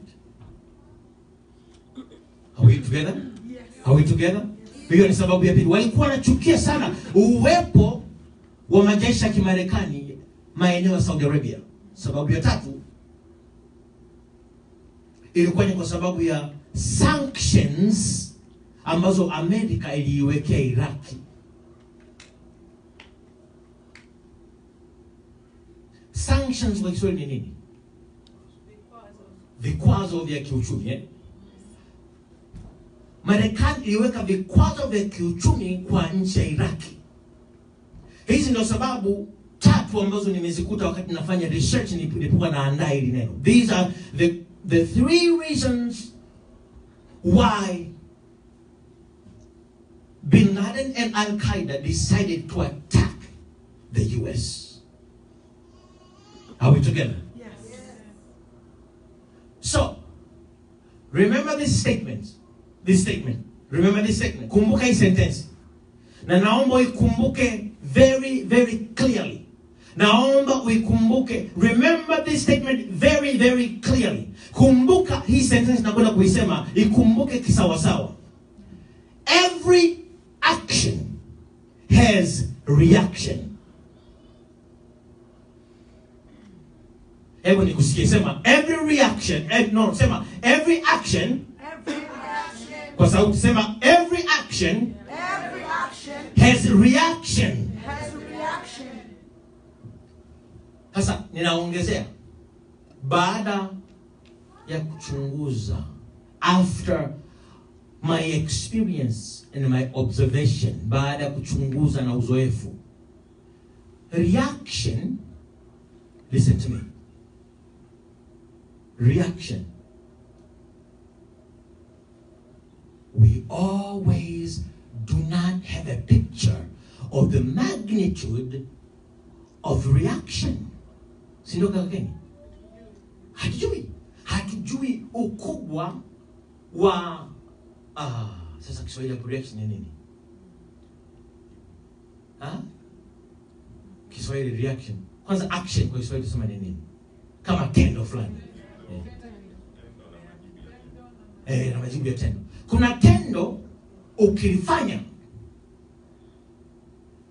Are we together? Yes. Are we together? Hiyo ni sababu ya pili. Walikuwa wanachukia sana uwepo wa majeshi ya Kimarekani maeneo ya Saudi Arabia. Sababu ya tatu ilikuwa ni kwa sababu ya sanctions ambazo Amerika iliiwekea Iraki. Sanctions kwa Kiswahili ni nini? Vikwazo vya kiuchumi. Marekani iliweka vikwazo vya kiuchumi kwa nchi ya Iraki. Hizi ndio sababu tatu ambazo nimezikuta wakati nafanya research nilipokuwa naandaa hili neno. These are the three reasons why Bin Laden and Al-Qaeda decided to attack the US. Are we together? Yes. So, remember this statement. Remember this statement. Kumbuka hii sentence. Na naomba uikumbuke very, very clearly. Naomba uikumbuke. Remember this statement very, very clearly. Kumbuka hii sentence nakwenda kuisema. Ikumbuke kisawasawa. Every action has reaction. Hebu nikusikie sema every reaction. Sema every action. Kwa sauti sema every action has reaction. Sasa ninaongezea, baada ya kuchunguza, after my experience and my observation, baada ya kuchunguza na uzoefu, reaction, listen to me, reaction, we always do not have a picture of the magnitude of reaction. Sindo kageni? Hatujui ukubwa wa sasa Kiswahili ya reaction ni nini? Kiswahili reaction. Kwanza action kwa Kiswahili sema ni nini? Kama tendo fulani. Na majibu ya tendo. Kuna tendo ukilifanya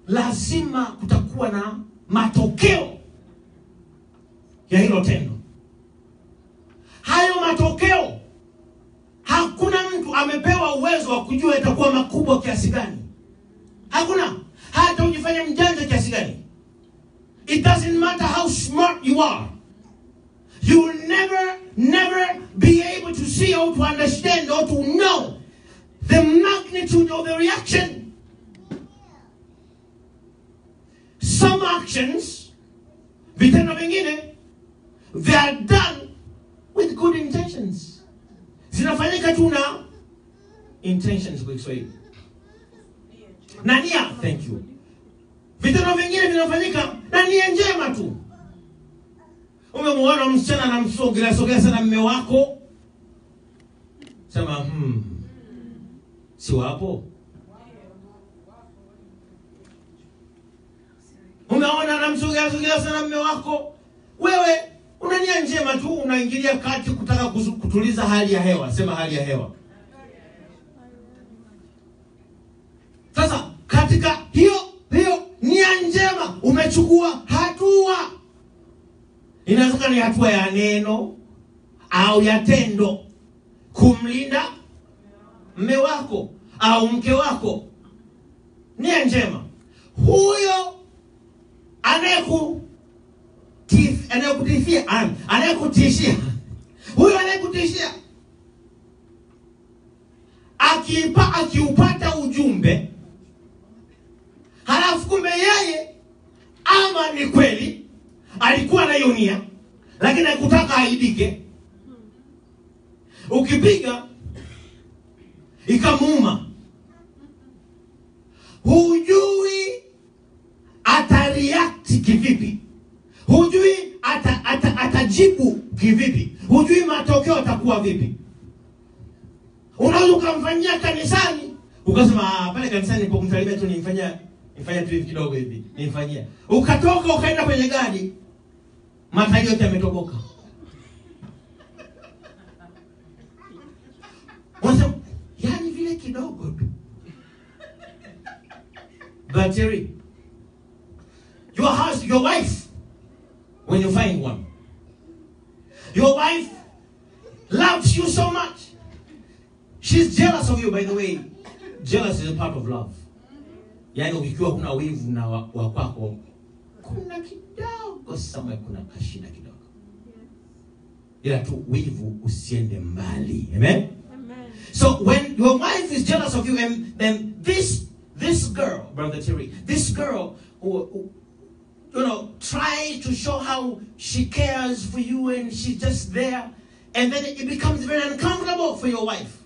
lazima kutakuwa na matokeo ya hilo tendo. Hayo matokeo hakuna mtu amepewa uwezo wa kujua itakuwa makubwa kiasi gani. Hakuna. Hata ujifanye mjanja kiasi gani. It doesn't matter how smart you are. You will never be able to see or to understand or to know the magnitude of the reaction. Some actions, vitendo vingine, they are done with good intentions. Zinafanyika tu na intentions kwa Kiswahili. Na nia, thank you. Vitendo vingine vinafanyika na nia njema tu. Umemuona msichana na sogea sana mume wako, sema si wapo. Umeona anamsogea sana mume wako, wewe una nia njema tu, unaingilia kati kutaka kutuliza hali ya hewa. Sema hali ya hewa. Sasa katika hiyo nia njema umechukua hatua. Inaweza ni hatua ya neno au ya tendo kumlinda mume wako au mke wako. Nia njema. Huyo anayekutishia akiupata ujumbe, halafu kumbe yeye ama ni kweli alikuwa na hiyo nia lakini hakutaka aidike, ukipiga ikamuuma, hujui atareact kivipi, hujui atajibu kivipi, hujui matokeo atakuwa vipi. Unaweza kumfanyia kanisani, ukasema pale kanisani nilipomsalimia tu nifanya tu hivi kidogo hivi, nifanyia. Ukatoka ukaenda kwenye gari, matairi yote yametoboka. Wasema yani vile kidogo tu. Battery. Your wife, when you find one, your wife loves you so much. She's jealous of you, by the way. Jealous is a part of love. Yani ukiwa kuna wivu na wakwako, kuna kidogo sama, kuna kashida kidogo. Ila tu wivu usiende mbali. Amen? So when your wife is jealous of you, and then this girl, Brother Terry, this girl who tries to show how she cares for you and she's just there, and then it becomes very uncomfortable for your wife.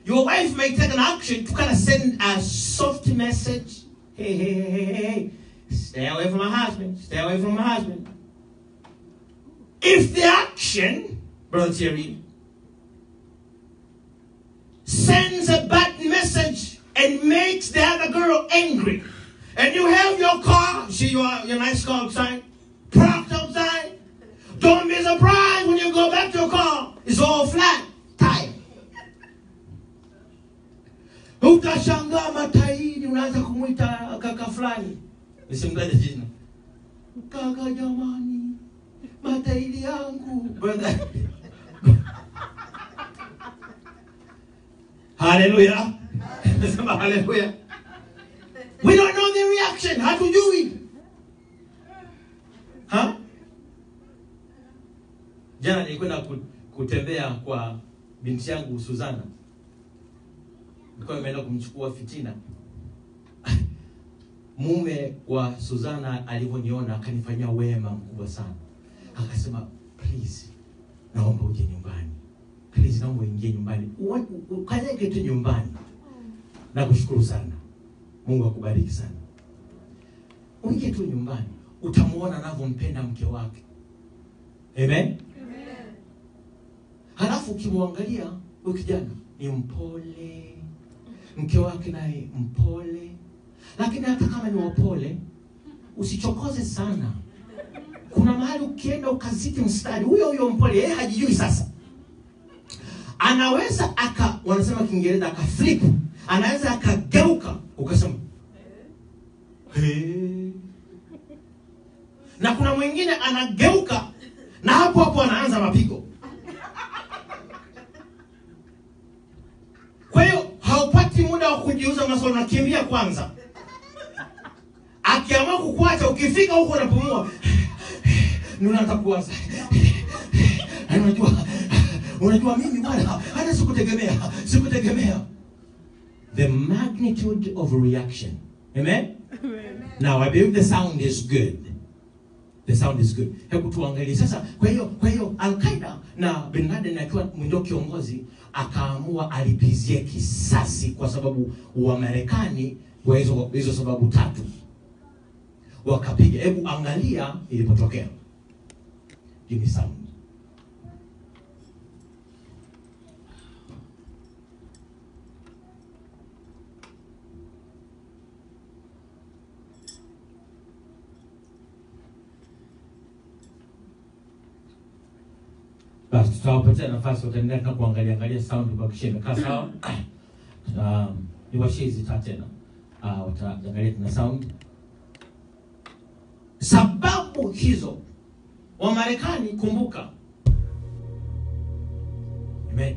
Your wife may take an action to kind of send a soft message. Hey, stay away from my husband. Stay away from my husband. If the action, Brother Thierry, sends a bad message and makes the other girl angry, and you have your car, see your nice car outside, parked outside, don't be surprised when you go back to your car, it's all flat tire. Utashangaa matairi, unaanza kumuita kaka fulani. Nisimtaje jina. Kaka jamani, matairi yangu. Brother. Hallelujah. Sema haleluya. We don't know the reaction. Hatujui. Ha? Jana nilikwenda kutembea kwa binti yangu Suzana. Nilikuwa nimeenda kumchukua Fitina. Mume wa Suzana alivyoniona akanifanyia wema mkubwa sana. Akasema, please, naomba uje nyumbani. Please, naomba uingie nyumbani. Ukanyage tu nyumbani. Nakushukuru sana. Mungu akubariki sana. Uingie tu nyumbani. Utamuona anavyompenda mke wake. Amen? Halafu ukimwangalia huyu kijana ni mpole. Mke wake naye mpole. Lakini hata kama ni wapole, usichokoze sana. Kuna mahali ukienda ukazidi mstari, huyo mpole, yeye hajijui sasa. Anaweza wanasema Kiingereza flip. Anaweza akageuka ukasema na kuna mwingine anageuka na hapo anaanza mapigo. Kwa hiyo haupati muda wa kujiuza maswali, unakimbia kwanza. Akiamua kukuacha, ukifika huko unapumua. Unaanza kuwaza. Unajua mimi bwana, hata sikutegemea. The magnitude of reaction. Amen? Now I believe the sound is good. The sound is good. Hebu tuangalie sasa. Kwa hiyo Al-Qaeda na Bin Laden akiwa ndio kiongozi akaamua alipizie kisasi kwa sababu wa Marekani kwa hizo sababu tatu. Wakapiga. Hebu angalia ilipotokea. Give me sound. Basi tutawapatia nafasi utaendelea kuangalia sound kwa kisha imekaa sawa. Ni washizi tena. Wataangalia na sound. Sababu hizo wa Marekani, kumbuka. Amen.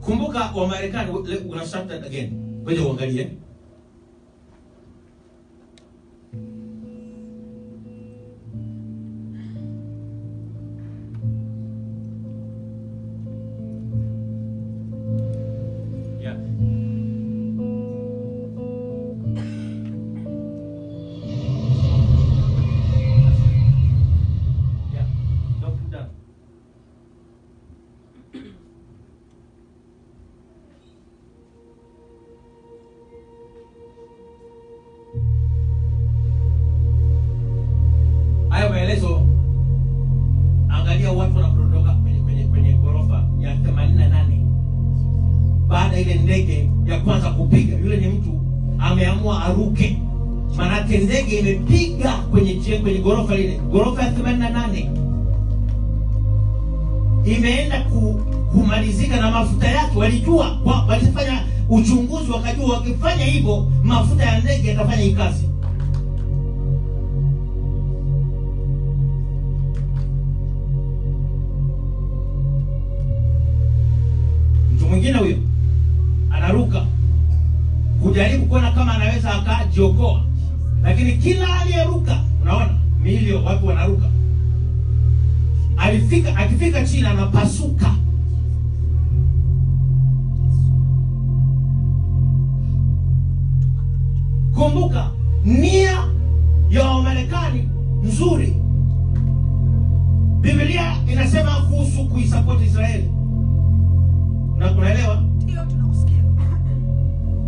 Kumbuka wa Marekani, we're start that again. Wewe uangalie. Angalia watu wanapoondoka kwenye ghorofa ya 88. Baada ile ndege ya kwanza kupiga, yule ni mtu ameamua aruke. Maana ndege imepiga kwenye ghorofa ile, ghorofa ya 88. Imeenda kumalizika na mafuta yake. Walijua, walifanya uchunguzi wakajua wakifanya hivyo mafuta ya ndege yatafanya hii kazi. Mwingine huyo anaruka kujaribu kuona kama anaweza akajiokoa, lakini kila aliyeruka, unaona milio watu wanaruka, akifika chini anapasuka. Kumbuka nia ya Marekani nzuri. Biblia inasema kuhusu kuisupport Israeli. Na kunaelewa? Ndio tunakusikia.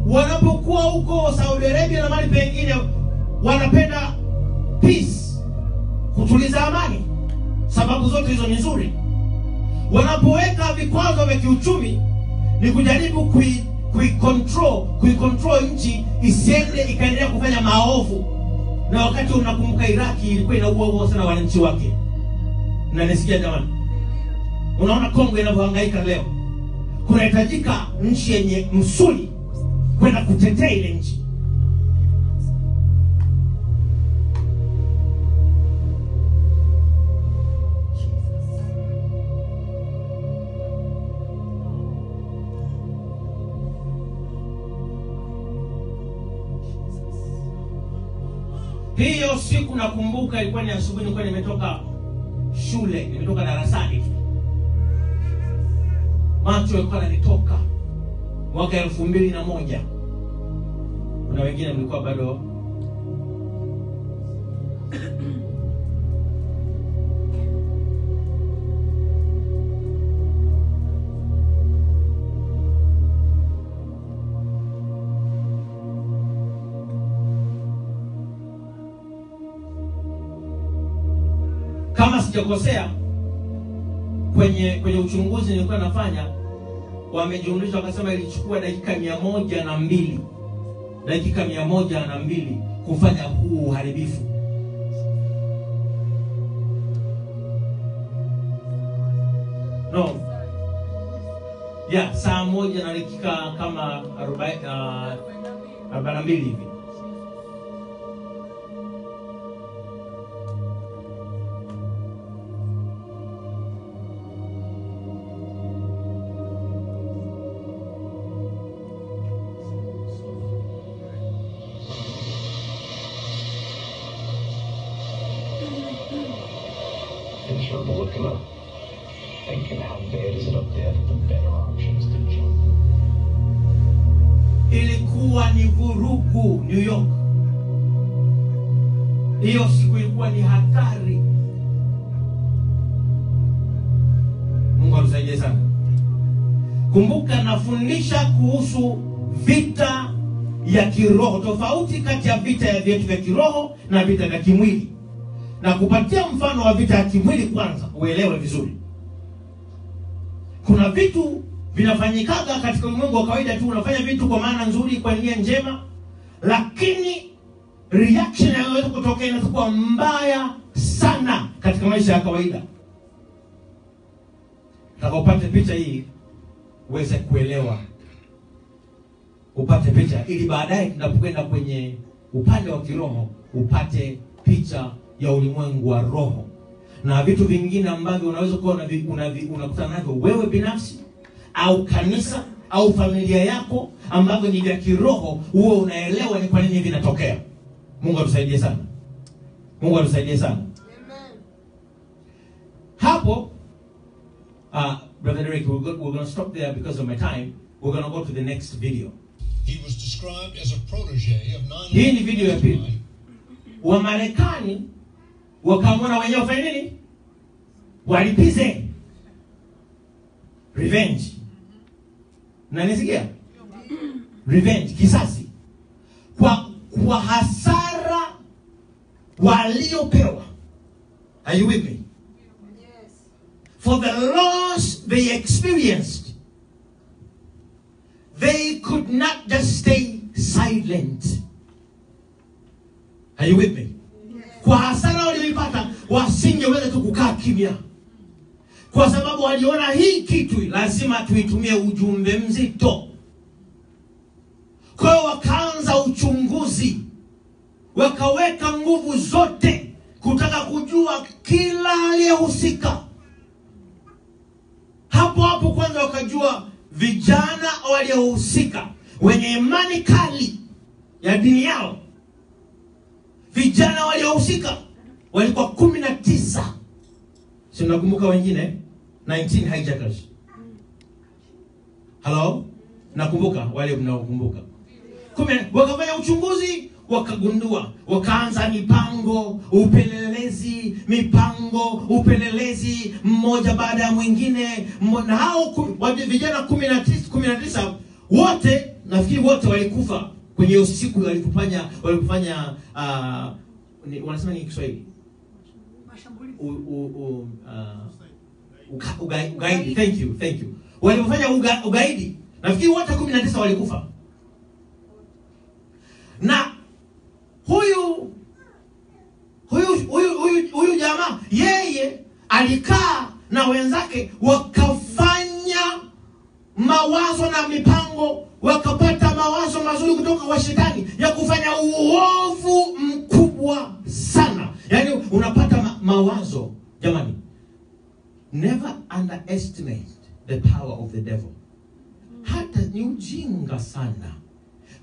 Wanapokuwa huko Saudi Arabia na mahali pengine wanapenda peace, kutuliza amani. Sababu zote hizo ni nzuri. Wanapoweka vikwazo vya kiuchumi ni kujaribu kuicontrol nchi isiende ikaendelea kufanya maovu. Na wakati unakumbuka Iraki ilikuwa inaua sana wananchi wake. Unanisikia jamani? Unaona Kongo inavyohangaika leo. Kunahitajika nchi yenye msuli kwenda kutetea ile nchi. Hiyo siku nakumbuka ilikuwa ni asubuhi, nilikuwa nimetoka shule, nimetoka darasani. Macho yalikuwa yananitoka. Mwaka 2001. Kuna wengine mlikuwa bado kama sijakosea kwenye uchunguzi nilikuwa nafanya, wamejumlisha wakasema ilichukua dakika 102. Dakika 102 kufanya huu uharibifu. No. Yeah, saa 1 na dakika kama 42 hivi. Looking up, thinking how bad is it up there, the better options to jump. Ilikuwa ni vurugu New York. Hiyo siku ilikuwa ni hatari. Mungu atusaidie sana. Kumbuka nafundisha kuhusu vita ya kiroho, tofauti kati ya vita ya vyetu vya kiroho na vita vya kimwili. Na kupatia mfano wa vita ya kimwili kwanza, uelewe vizuri. Kuna vitu vinafanyikaga katika ulimwengu wa kawaida tu, unafanya vitu kwa maana nzuri, kwa nia njema, lakini reaction inaweza kutokea inakuwa mbaya sana katika maisha ya kawaida. Nataka upate picha hii uweze kuelewa. Upate picha ili baadaye tunapokwenda kwenye upande wa kiroho upate picha ya ulimwengu wa roho na vitu vingine ambavyo unaweza kuwa unakutana navyo wewe binafsi au kanisa au familia yako ambavyo ni vya kiroho, uwe unaelewa ni kwa nini vinatokea. Mungu atusaidie sana. Mungu atusaidie sana. Amen. Hapo Brother Derek, we're going to stop there because of my time. We're going to go to the next video. He was described as a protege of 9/11. Hii ni video ya pili. Wa Marekani wakamwona wenyewe wafanye nini? Walipize. Revenge. Na nisikia? Revenge, kisasi. Kwa hasara waliopewa. Are you with me? Yes. For the loss they experienced, they could not just stay silent. Are you with me? Kwa hasara walioipata wasingeweza tu kukaa kimya, kwa sababu waliona hii kitu lazima tuitumie ujumbe mzito. Kwa hiyo wakaanza uchunguzi, wakaweka nguvu zote kutaka kujua kila aliyehusika. Hapo kwanza wakajua vijana waliohusika wenye imani kali ya dini yao. Vijana waliohusika walikuwa 19. Si nakumbuka wengine 19 hijackers. Hello? Nakumbuka wale mnaokumbuka. Wakafanya uchunguzi, wakagundua, wakaanza mipango, upelelezi mmoja baada ya mwingine. Na hao vijana 19 wote, nafikiri wote walikufa kwenye usiku walipofanya wanasema ni Kiswahili? Ugaidi. Thank you. Walipofanya ugaidi, nafikiri wote 19 walikufa. Na huyu jamaa yeye alikaa na wenzake wakafanya mawazo na mipango, wakapata mawazo mazuri kutoka kwa shetani ya kufanya uovu mkubwa sana. Yaani unapata mawazo, jamani. Never underestimate the power of the devil. Hata ni ujinga sana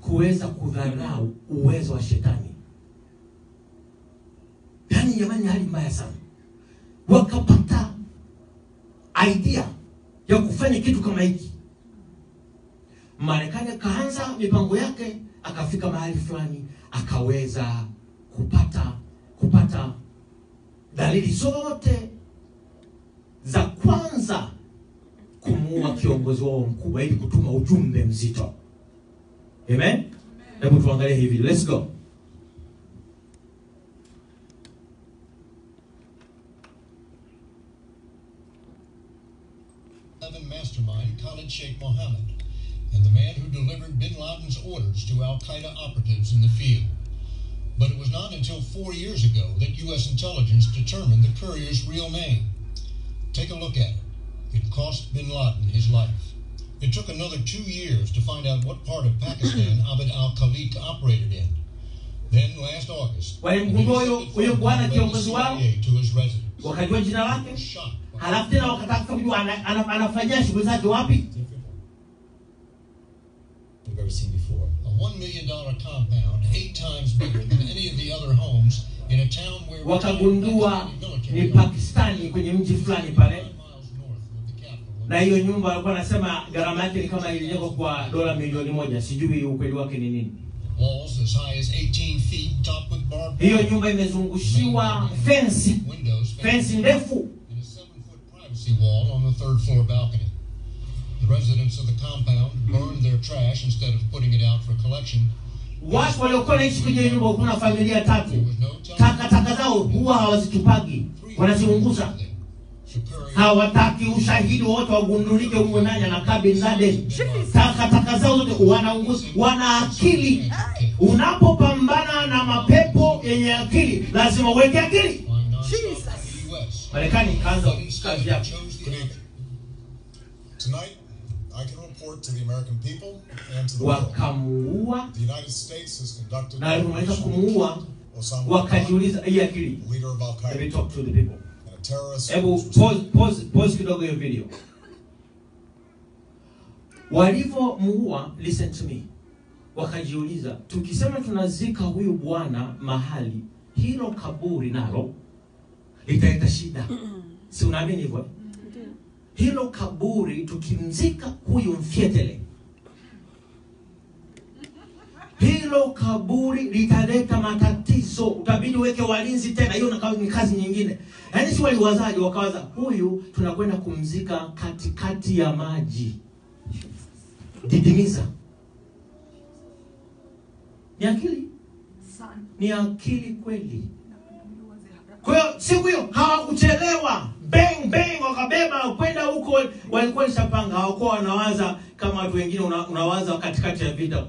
kuweza kudharau uwezo wa shetani. jamani hali mbaya sana. Wakapata idea ya kufanya kitu kama hiki. Marekani kaanza mipango yake, akafika mahali fulani, akaweza kupata dalili zote za kwanza kumuua kiongozi wao mkubwa ili kutuma ujumbe mzito. Amen? Hebu tuangalie hivi. Let's go. Mastermind Khalid Sheikh Mohammed, and the man who delivered bin Laden's orders to al-Qaeda operatives in the field. But it was not until 4 years ago that U.S. intelligence determined the courier's real name. Take a look at it. It cost bin Laden his life. It took another 2 years to find out what part of Pakistan Abd al-Khaliq operated in. Then last August, to his residence. Wakajua jina lake, halafu tena wakataka kujua anafanyia shughuli zake wapi. We've ever seen before. A $1 million compound, 8 times bigger than any of the other homes in a town where wakagundua ni Pakistani kwenye mji fulani pale. Na hiyo nyumba walikuwa nasema gharama yake ni kama ilijengwa kwa dola milioni 1. Sijui ukweli wake ni nini. Walls as high as 18 feet, topped with barbed wire. Hiyo nyumba imezungushiwa fence ndefu. And a 7-foot privacy wall on the 3rd floor balcony. The residents of the compound burned their trash instead of putting it out for collection. Watu waliokuwa naishi kwenye nyumba, kuna familia 3. Takataka zao huwa hawazitupagi, wanaziunguza. Hawataki ushahidi wote wagundulike huko ndani na Bin Laden. Takataka zao zote wanaunguza. Wana akili. Unapopambana na mapepo yenye akili, lazima uweke akili. Marekani kaanza kazi yake. Tonight, I can report to the American people and to the world. The United States has conducted wakajiuliza hii akili. leader of Al-Qaeda. Let me talk to the people. And a terrorist. Ebu pause kidogo hiyo video. Walivyomuua, listen to me. Wakajiuliza, tukisema tunazika huyu bwana mahali, hilo kaburi nalo litaleta shida. Si unaamini hivyo? Hilo kaburi tukimzika huyu mfietele, hilo kaburi litaleta matatizo, utabidi weke walinzi tena. Hiyo ni kazi nyingine. Yaani si waliwazaji wakawaza huyu tunakwenda kumzika katikati ya maji. Didimiza. Ni akili? Ni akili kweli. Kwa hiyo siku hiyo hawakuchelewa. Bang bang wakabeba kwenda huko. Walikuwa nishapanga, hawakuwa wanawaza kama watu wengine unawaza katikati ya vita.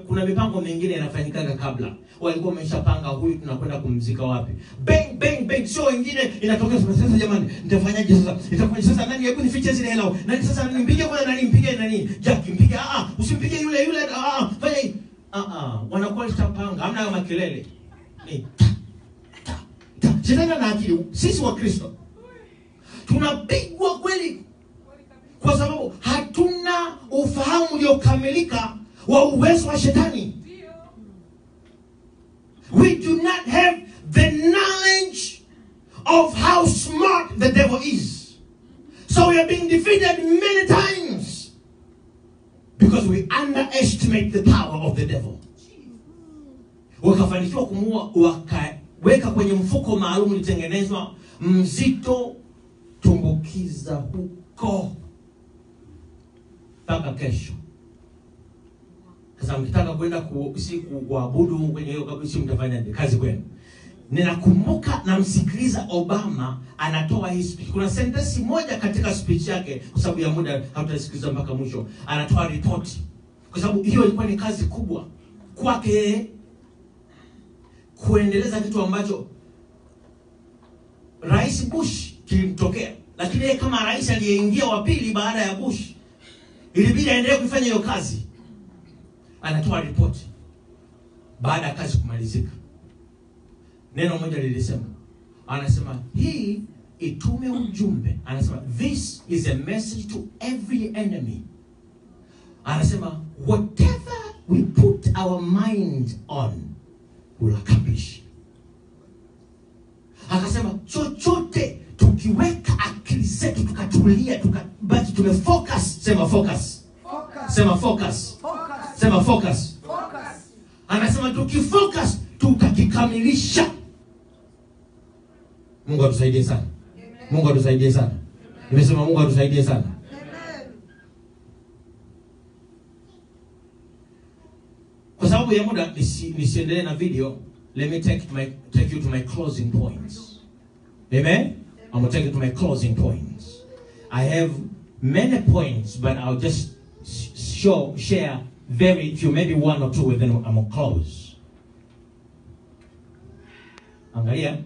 Kuna mipango mingine inafanyika kabla. Walikuwa wameshapanga huyu tunakwenda kumzika wapi. Bang bang bang, sio wengine inatokea sasa, jamani nitafanyaje sasa? Nitafanya sasa nani, hebu nifiche zile hela. Nani sasa nimpige kwa nani, mpige nani? Jack mpige, usimpige yule fanya hii. Wanakuwa nishapanga, hamna makelele. Shetani na akili. Sisi wa Kristo tunapigwa kweli kwa sababu hatuna ufahamu uliokamilika wa uwezo wa shetani. We do not have the knowledge of how smart the devil is. So we are being defeated many times because we underestimate the power of the devil. Wakafanikiwa kumuua, weka kwenye mfuko maalum ulitengenezwa mzito, tumbukiza huko mpaka kesho. Sasa mkitaka kwenda kuabudu kwenye hiyo kabisa, mtafanya kazi kwenu. Ninakumbuka na msikiliza Obama anatoa hii speech. Kuna sentence moja katika speech yake, kwa sababu ya muda hatutasikiliza mpaka mwisho. Anatoa report kwa sababu hiyo ilikuwa ni kazi kubwa kwake kuendeleza kitu ambacho Rais Bush kilimtokea. Lakini yeye kama rais aliyeingia wa pili baada ya Bush, ilibidi aendelee kufanya hiyo kazi. Anatoa report baada ya kazi kumalizika. Neno moja lilisema, anasema hii itume ujumbe. Anasema this is a message to every enemy. Anasema whatever we put our mind on will accomplish. Akasema chochote tukiweka akili zetu tukatulia tukabaki tumefocus, sema focus. Sema focus. Sema focus. Anasema tukifocus tutakikamilisha. Mungu atusaidie sana. Mungu atusaidie sana. Nimesema Mungu atusaidie sana. Kwa sababu ya muda nisiendelee na video, let me take you to my closing points. Amen? I'm going to take you to my closing points. I have many points, but I'll just share very few, maybe one or two, and then I'm going to close. Angalia.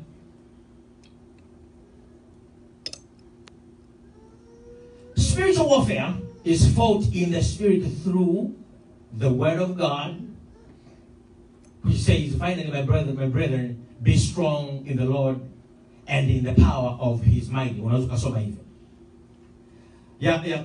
Spiritual warfare is fought in the spirit through the word of God, which says, finally, my brethren, be strong in the Lord and in the power of his might. Unaweza kusoma hivyo. Yeah.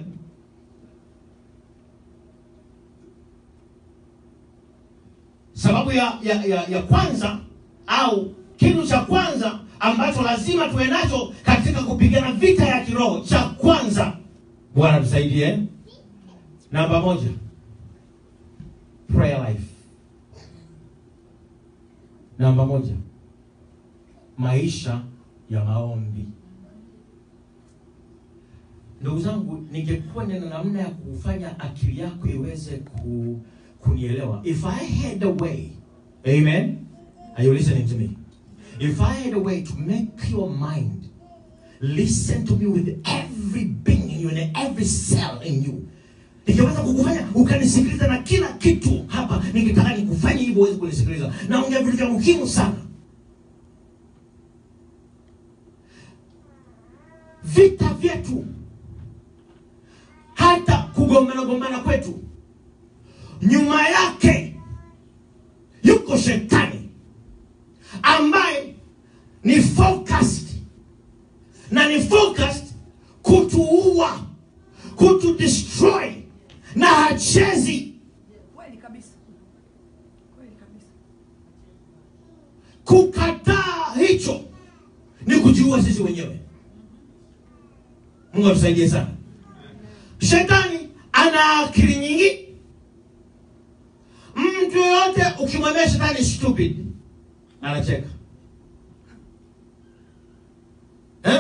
Sababu ya kwanza au kitu cha kwanza ambacho lazima tuwe nacho katika kupigana vita ya kiroho, cha kwanza, Bwana tusaidie. Namba 1. Prayer life. Namba 1. Maisha ya maombi. Ndugu zangu, ningekuwa na namna ya kufanya akili yako iweze kunielewa. If I had a way, amen? Are you listening to me? If I had a way to make your mind listen to me with every being in you and every cell in you, nikiweza kukufanya ukanisikiliza na kila kitu hapa, ningetaka nikufanye hivyo uweze kunisikiliza. Naongea vitu vya muhimu sana. Vita vyetu, hata kugombana kwetu, nyuma yake yuko shetani ambaye ni focused kutuua, kutudestroy, na hachezi. Kweli kabisa. Kukataa hicho ni kujiua sisi wenyewe. Mungu atusaidie sana. Shetani ana akili nyingi. Mtu yote ukimwambia shetani stupid, anacheka.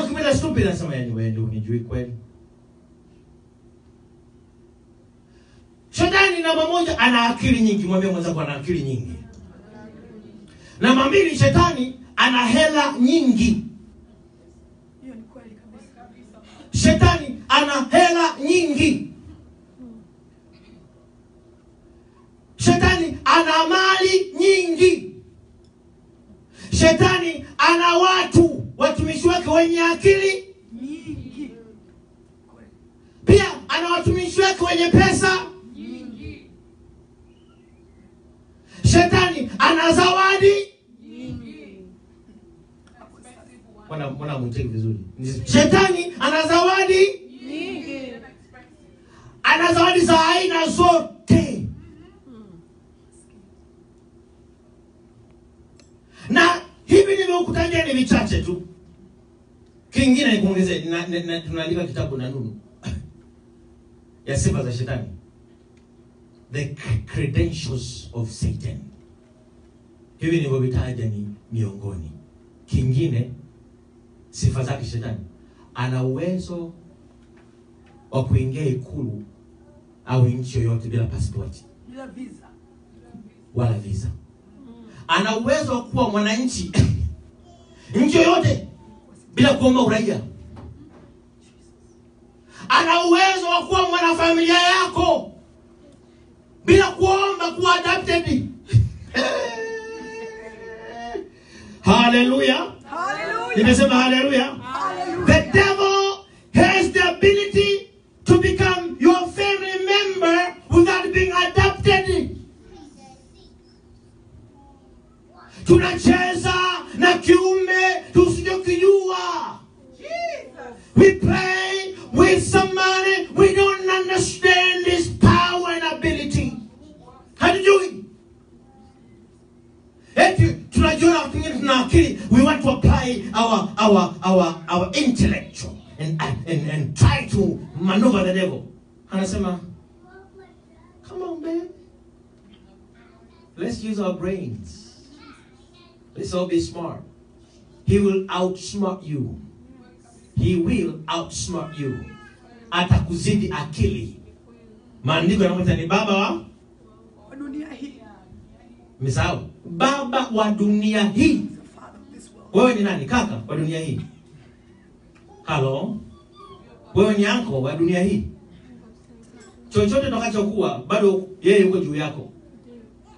Ukimwambia stupid anasema yani wewe ndio unijui kweli. Shetani namba 1 ana akili nyingi, mwambie mwenzako ana akili nyingi. Namba 2, shetani ana hela nyingi. Hiyo ni kweli kabisa. Shetani ana hela nyingi. Shetani ana mali nyingi. Shetani ana watumishi wake wenye akili nyingi. Pia ana watumishi wake wenye pesa nyingi. Shetani ana zawadi nyingi. Mbona mteki vizuri? Shetani ana zawadi nyingi. Ana zawadi za aina zote. Na hivi nimekutajia ni vichache tu. Kingine nikuongezee, tunaandika kitabu na Nunu ya sifa za shetani. The credentials of Satan. Hivi nilivyovitaja ni miongoni. Kingine, sifa zake shetani. Ana uwezo wa kuingia ikulu au nchi yoyote bila passport, Bila visa. wala visa. Ana uwezo wa kuwa mwananchi nchi yoyote bila kuomba uraia. Ana uwezo wa kuwa mwanafamilia yako bila kuomba kuwa adopted. Hallelujah. Hallelujah. Nimesema hallelujah. The devil has the ability to become your family member without being adopted. Tunacheza na kiume tusijokijua. We play with somebody we don't understand his power and ability. Hatujui. Eti tunajiona watu wengine tuna akili, we want to apply apply our intellectual and try to maneuver the devil. Anasema, come on, man. Let's use our brains. Let's all be smart. He will outsmart you. He will outsmart you. Atakuzidi akili. Maandiko yanamwita ni baba wa dunia hii. Misao, baba wa dunia hii. Wewe ni nani? Kaka wa dunia hii. Hello? Wewe ni anko wa dunia hii. Chochote utakachokuwa bado yeye yuko juu yako.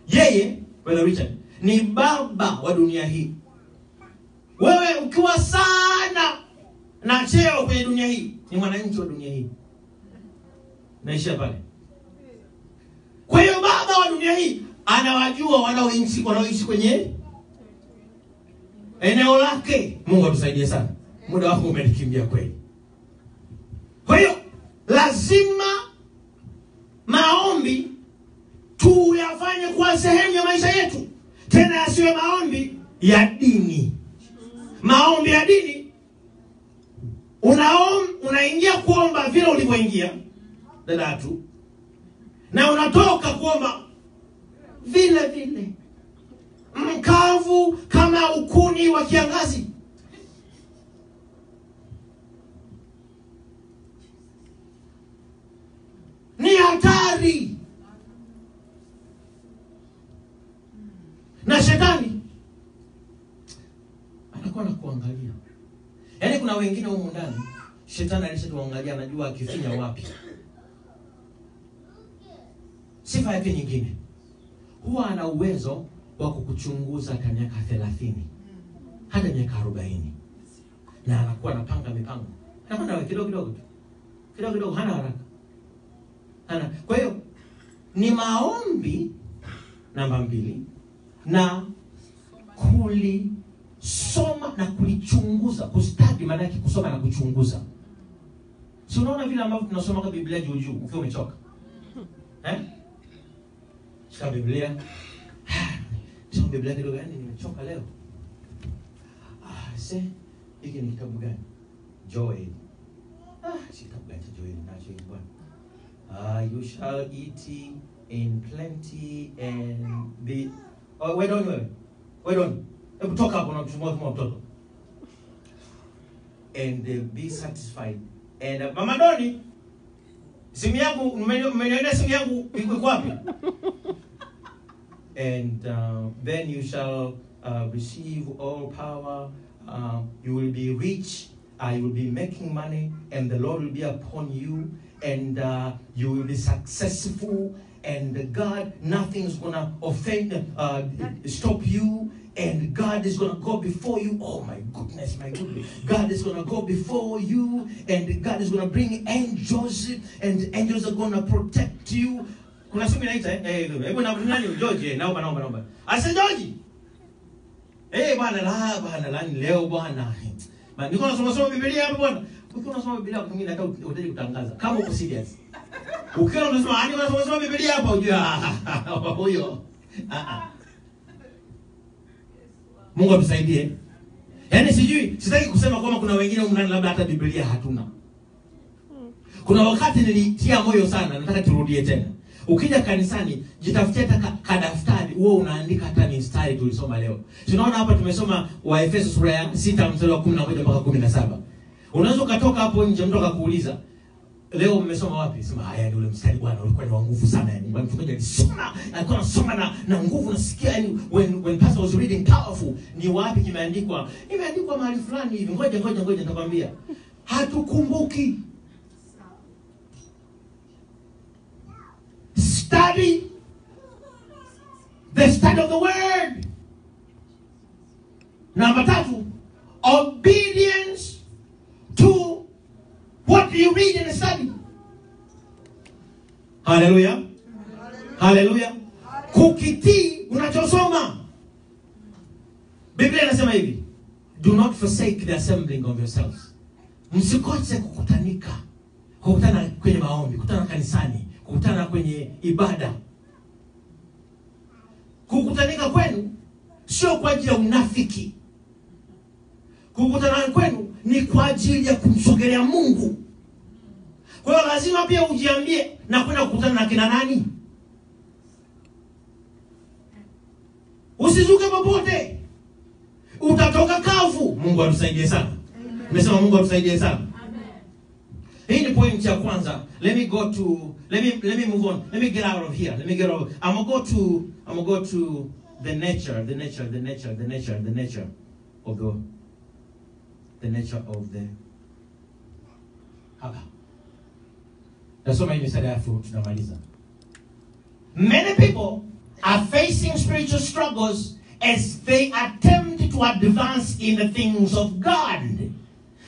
Yeye, Brother Richard, ni baba wa dunia hii. Wewe ukiwa sana na cheo kwenye dunia hii, ni mwananchi wa dunia hii. Naishia pale. Kwa hiyo baba wa dunia hii anawajua wanaoishi kwenye eneo lake. Mungu atusaidie sana. Muda wako umenikimbia kweli. Kwa hiyo lazima maombi tuyafanye kwa sehemu ya maisha yetu. Tena yasiwe maombi ya dini. Maombi ya dini unaingia kuomba vile ulivyoingia dadatu, na unatoka kuomba vile vile mkavu kama ukuni wa kiangazi. Ni hatari. Na shetani anakuwa na kuangalia. Yaani kuna wengine huko ndani shetani alishatuangalia, anajua akifinya wapi. Sifa yake nyingine, huwa ana uwezo wa kukuchunguza hata miaka 30 hata miaka 40, na anakuwa anapanga mipango. Anakwenda kidogo kidogo, kidogo kidogo, hana haraka. Kwa hiyo ni maombi namba 2 na kulisoma na kulichunguza. Kustadi maana yake kusoma na kuchunguza. Si unaona vile ambavyo tunasoma kwa Biblia juu juu ukiwa umechoka? Shika Biblia. Soma Biblia kidogo, yani nimechoka leo. Hiki ni kitabu gani? Joel. Kitabu gani cha Joel nacho bwana? You shall eat in plenty and be... Oh, wait on. Hebu toka hapo na kuchumua kama mtoto. And be satisfied. And Mama Doni, simu yangu, umeniona simu yangu iko wapi? And then you shall receive all power. You will be rich. You will be making money, and the Lord will be upon you, and you will be successful, and God, nothing's gonna offend, stop you, and God is gonna go before you. Oh my goodness, God is gonna go before you, and God is gonna bring angels, and angels are gonna protect you. Kuna simu inaita hebu na nani George, naomba. Asa George. Bwana la leo bwana. Niko nasoma Biblia hapo bwana. Ukiwa unasoma Biblia kwa mwingine hata utaje kutangaza kama uko serious. Ukiwa unasoma Biblia hapo unajua huyo. Mungu atusaidie. Yaani sitaki kusema kwamba kuna wengine mnani labda hata Biblia hatuna. Kuna wakati nilitia moyo sana, nataka turudie tena. Ukija kanisani, jitafutie hata kadaftari, wewe unaandika hata mistari tulisoma leo. Tunaona hapa tumesoma Waefeso sura ya 6 mstari wa 11 mpaka 17. Unaweza ukatoka hapo nje mtu akakuuliza, leo mmesoma wapi? Sema haya ni ule mstari bwana ulikuwa ni wa nguvu sana yani. Bwana mtumishi alisoma, alikuwa anasoma na nguvu nasikia yani when pastor was reading powerful. Ni wapi kimeandikwa? Imeandikwa mahali fulani hivi. Ngoja nitakwambia. Hatukumbuki. Study the study of the word. Number 3, obedience to what you read and study. Hallelujah. Hallelujah. Kukitii unachosoma. Biblia inasema hivi, do not forsake the assembling of yourselves. Msikose kukutanika. Kukutana kwenye maombi, kukutana kanisani, kukutana kwenye ibada. Kukutanika kwenu sio kwa ajili ya unafiki. kukutana kwenu ni kwa ajili ya kumsogelea Mungu. Kwa hiyo lazima pia ujiambie na kwenda kukutana na kina nani. Usizuke popote, utatoka kavu. Mungu atusaidie sana. Nimesema Mungu atusaidie sana. Hii ni point ya kwanza. Let me move on. Let me get out of here. I'm gonna go to the nature of the hapa. Nasoma hii mistari afu tunamaliza. Many people are facing spiritual struggles as they attempt to advance in the things of God.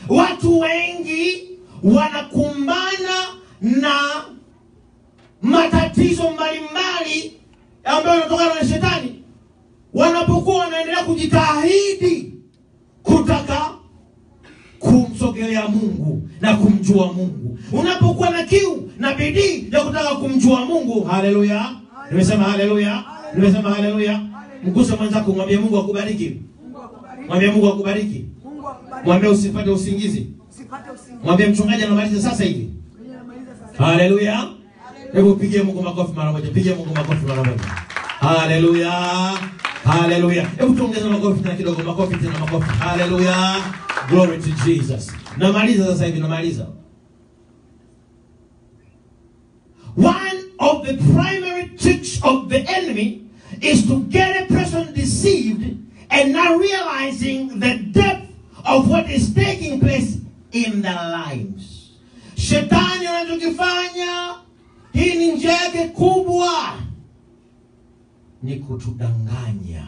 Watu wengi wanakumbana na matatizo mbalimbali ambayo yanatokana na shetani wanapokuwa wanaendelea kujitahidi kutaka kumsogelea Mungu na kumjua Mungu. Unapokuwa na kiu na bidii ya kutaka kumjua Mungu, haleluya. Nimesema haleluya. Nimesema haleluya. Mguse mwenzako, mwambie Mungu akubariki. Mwambie Mungu akubariki. Mwambie usipate usingizi. Mwambie mchungaji anamaliza sasa hivi. Haleluya. Hebu pigie Mungu makofi mara moja. Pigie Mungu makofi mara moja. Haleluya. Haleluya. Hebu tuongeze makofi tena kidogo, makofi tena makofi. Haleluya. Glory to Jesus. Namaliza sasa hivi, namaliza. One of the primary tricks of the enemy is to get a person deceived and not realizing the depth of what is taking place in their lives. Shetani anachokifanya, hii ni njia yake kubwa, ni kutudanganya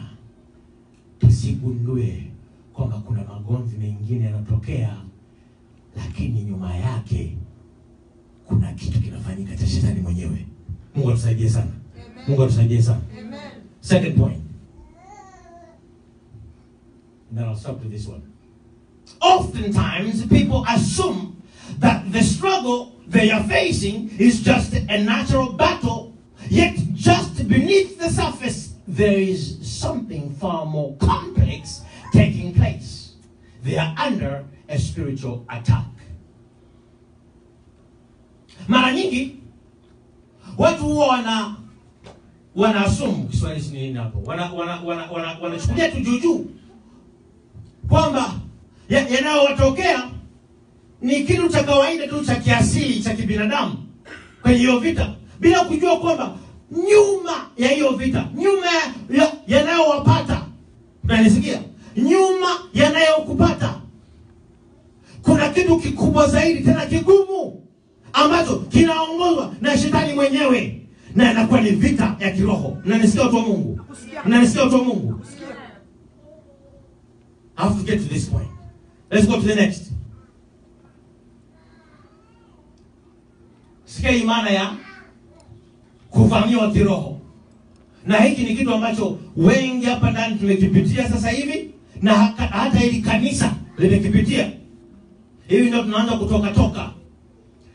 tusigundue kwamba kuna magomvi mengine yanatokea, lakini nyuma yake kuna kitu kinafanyika cha shetani mwenyewe. Mungu atusaidie sana. Amen. Mungu atusaidie sana. Amen. Second point. And then I'll stop with this one. Oftentimes people assume that the struggle they are facing is just a natural battle, yet just beneath the surface there is something far more complex taking place. They are under a spiritual attack. Mara nyingi watu huwa wanasumu Kiswahili nini hapo? Wanachukulia tu juu kwamba yanayowatokea ni kitu cha kawaida tu cha kiasili cha kibinadamu kwenye hiyo vita, bila kujua kwamba nyuma ya hiyo vita, nyuma yanayowapata, unanisikia? Nyuma yanayokupata kuna kitu kikubwa zaidi, tena kigumu, ambacho kinaongozwa na shetani mwenyewe, na inakuwa ni vita ya kiroho. Unanisikia watu wa Mungu? Unanisikia watu wa Mungu? I have to get to this point. Let's go to the next. Sikia maana ya kuvamiwa kiroho. Na hiki ni kitu ambacho wengi hapa ndani tumekipitia sasa hivi, na hata hili kanisa limekipitia. Hivi ndio tunaanza kutoka.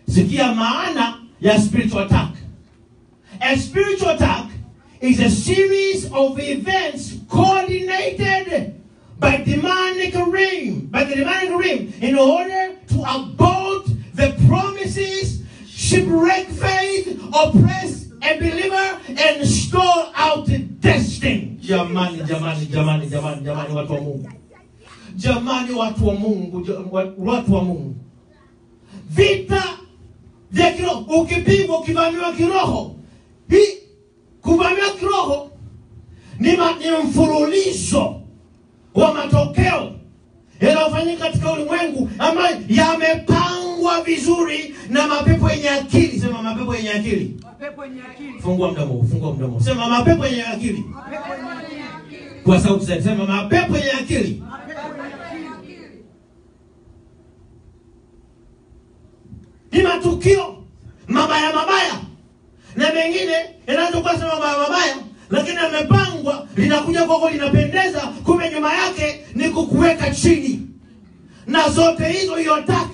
Sikia maana ya spiritual attack. A spiritual attack is a series of events coordinated by the demonic realm in order to abort the promises, shipwreck faith, oppress a believer, and stall out destiny. Jamani watu wa Mungu. Jamani watu wa Mungu, watu wa Mungu. Vita vya kiroho, ukipigwa, ukivamiwa kiroho. Hii kuvamiwa kiroho ni mfululizo wa matokeo yanayofanyika katika ulimwengu ambayo yamepangwa vizuri na mapepo yenye akili. Sema mapepo yenye akili. Mapepo yenye akili. Fungua mdomo. Sema mapepo yenye akili. Mapepo yenye akili. Kwa sauti zaidi, sema mapepo yenye akili. Mapepo yenye akili. Ni matukio mabaya. Na mengine yanaweza kuwa sema mabaya, lakini yamepangwa, linakuja kwako linapendeza, kumbe nyuma yake ni kukuweka chini. Na zote hiyo attack,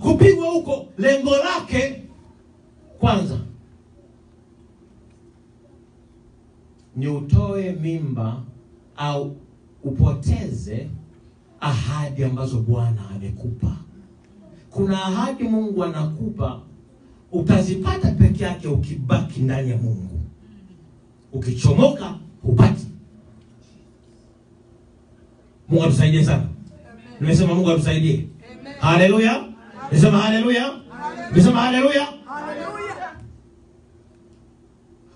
kupigwa huko, lengo lake kwanza ni utoe mimba au upoteze ahadi ambazo Bwana amekupa. Kuna ahadi Mungu anakupa, utazipata peke yake ukibaki ndani ya Mungu. Ukichomoka hupati. Mungu atusaidie sana. Nimesema Mungu atusaidie. Haleluya. Nimesema haleluya. Nimesema haleluya.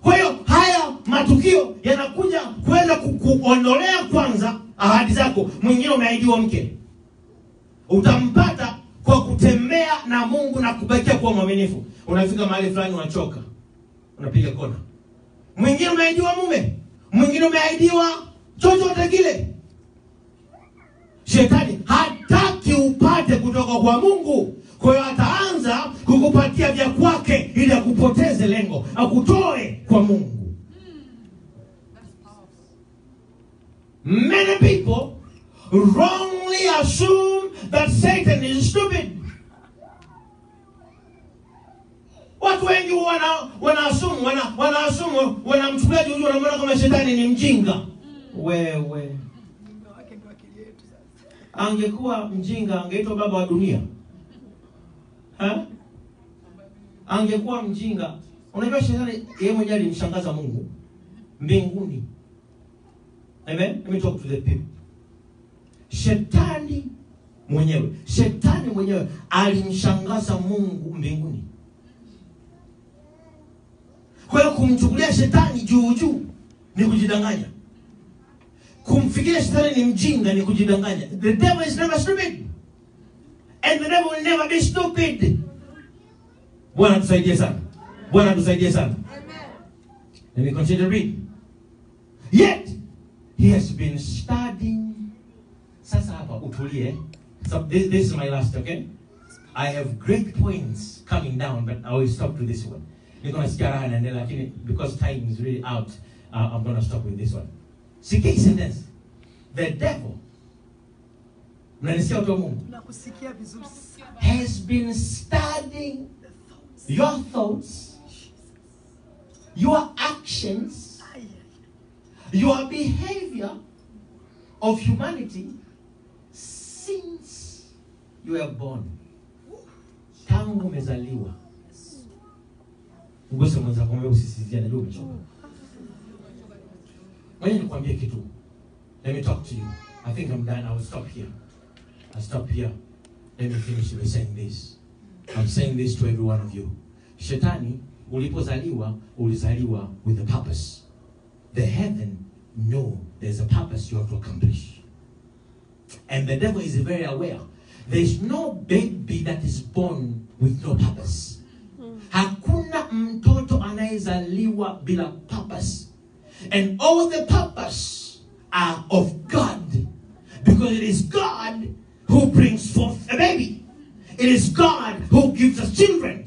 Kwa hiyo haya matukio yanakuja kuweza kuondolea kwanza ahadi zako. Mwingine umeahidiwa mke, utampata kwa kutembea na Mungu na kubakia kwa mwaminifu. Unafika mahali fulani unachoka, unapiga kona. Mwingine umeahidiwa mume, mwingine umeahidiwa chochote kile. Shetani hataki upate kutoka kwa Mungu. Kwa hiyo ataanza kukupatia vya kwake ili akupoteze lengo, akutoe kwa Mungu. Many people wrongly assume that Satan is stupid. Watu wengi wanamchukulia juu, wanamwona kama shetani ni mjinga. Wewe angekuwa mjinga angeitwa baba wa dunia. Angekuwa mjinga. Unajua shetani yeye mwenyewe alimshangaza Mungu mbinguni. Amen. Let me talk to the people. Shetani mwenyewe alimshangaza Mungu mbinguni. Kwa hiyo kumchukulia shetani juu ni kujidanganya. Kumfikiria shetani ni mjinga ni kujidanganya. The devil is never stupid. And the devil will never be stupid. Bwana tusaidie sana. Bwana tusaidie sana. Amen. Let me continue to read. Yet he has been studying. Sasa hapa utulie. So this is my last, okay? I have great points coming down, but I will stop to this one. Because time is really out, I'm going to stop with this one. Sikia sentence. The devil has been studying your thoughts, your actions, your behavior of humanity since you were born. Tangu umezaliwa. Ngose mwanza kumbe usisizia na lugha choka. Mwenye nikwambie kitu. Let me talk to you. I think I'm done. I will stop here. I'll stop here. Let me finish by saying this. I'm saying this to every one of you. Shetani, ulizaliwa with a purpose. The heaven know there's a purpose you have to accomplish. And the devil is very aware. There's no baby that is born with no purpose. Hakuna mtoto anayezaliwa bila purpose. And all the purpose are of God. Because it is God who brings forth a baby. It is God who gives us children.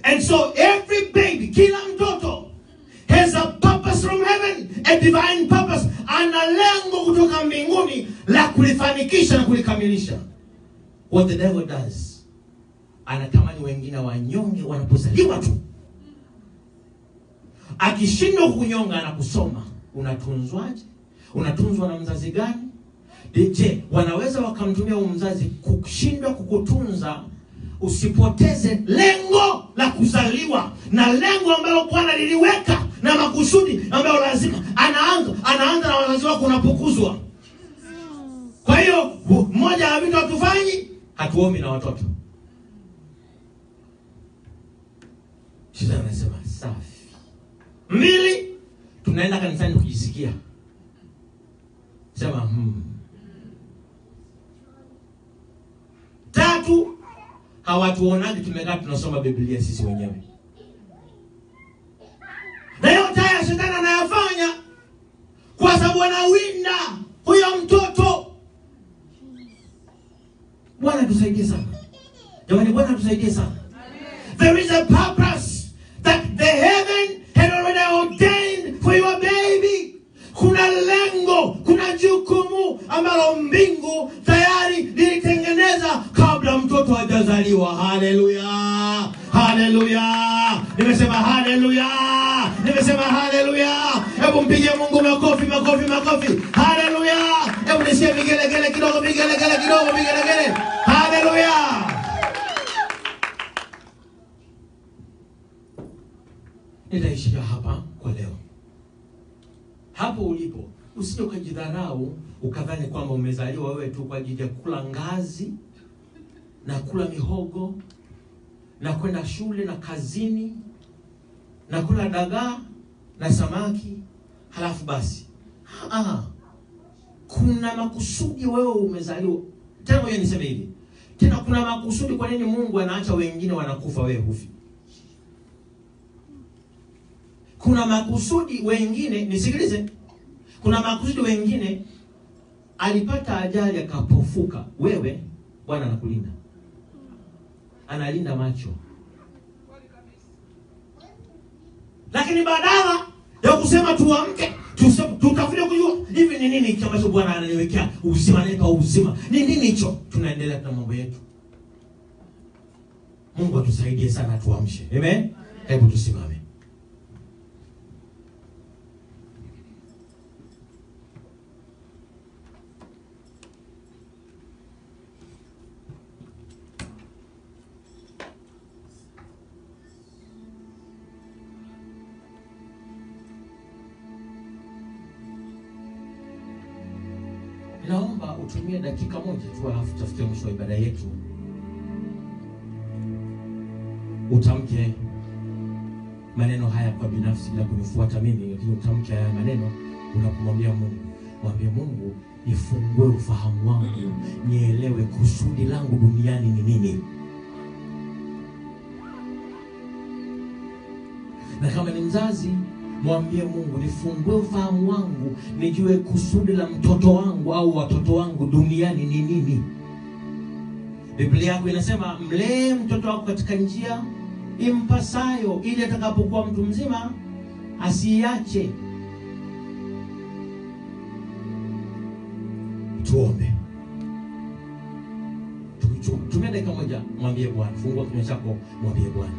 And so every baby, kila mtoto, has a purpose from heaven. A divine purpose. Ana lengo kutoka mbinguni la kulifanikisha na kulikamilisha. What the devil does, anatamani wengine wanyonge wanapozaliwa tu. Akishindwa kunyonga na kusoma, unatunzwaje? Unatunzwa na mzazi gani? Je, wanaweza wakamtumia mzazi kushindwa kukutunza usipoteze lengo la kuzaliwa na lengo ambalo Bwana liliweka na makusudi ambayo lazima anaanza na wazazi wako unapokuzwa. Kwa hiyo mmoja ya vitu hatufanyi, hatuombi na watoto. Shetani anasema safi. 2, tunaenda kanisani kujisikia. Sema 3, hawatuonaje tumekaa tunasoma Biblia sisi wenyewe. Na yote haya shetani anayafanya kwa sababu anawinda huyo mtoto. Bwana tusaidie sana. Jamani, Bwana tusaidie sana. There is a purpose that the heaven had already ordained for your baby. Kuna lengo, kuna jukumu ambalo mbingu tayari lilitengeneza kabla mtoto hajazaliwa. Haleluya. Haleluya. Nimesema haleluya. Nimesema haleluya. Hebu mpige Mungu makofi. Haleluya. Hebu nisikie vigelegele kidogo, vigelegele kidogo, vigelegele. Haleluya. Nitaishia hapa kwa leo. Hapo ulipo, usije ukajidharau ukadhani kwamba umezaliwa wewe tu kwa ajili ya kula ngazi na kula mihogo na kwenda shule na kazini na kula dagaa na samaki halafu basi. Kuna makusudi wewe umezaliwa. Tena ngoja niseme hivi. Tena kuna makusudi kwa nini Mungu anaacha wengine wanakufa wewe hufi. Kuna makusudi wengine, nisikilize. Kuna makusudi wengine alipata ajali akapofuka, wewe Bwana anakulinda. Analinda macho. Lakini badala ya kusema tuamke, tutafute kujua hivi ni nini ambacho Bwana ananiwekea uzima, nipa uzima. Ni nini hicho? Tunaendelea na mambo yetu. Mungu atusaidie sana tuamshe. Amen. Hebu tusimame. Naomba utumie dakika moja tu alafu tutafikia mwisho wa ibada yetu. Utamke maneno haya kwa binafsi bila kunifuata mimi, lakini utamke haya maneno unapomwambia Mungu. Mwambie Mungu, nifungue ufahamu wangu, nielewe kusudi langu duniani ni nini. Na kama ni mzazi, mwambie Mungu, nifungue ufahamu wangu, nijue kusudi la mtoto wangu au watoto wangu duniani ni nini. Biblia yako inasema mlee mtoto wako katika njia impasayo, ili atakapokuwa mtu mzima asiache. Tuombe. Tumia dakika moja, mwambie Bwana, fungua kinywa chako, mwambie Bwana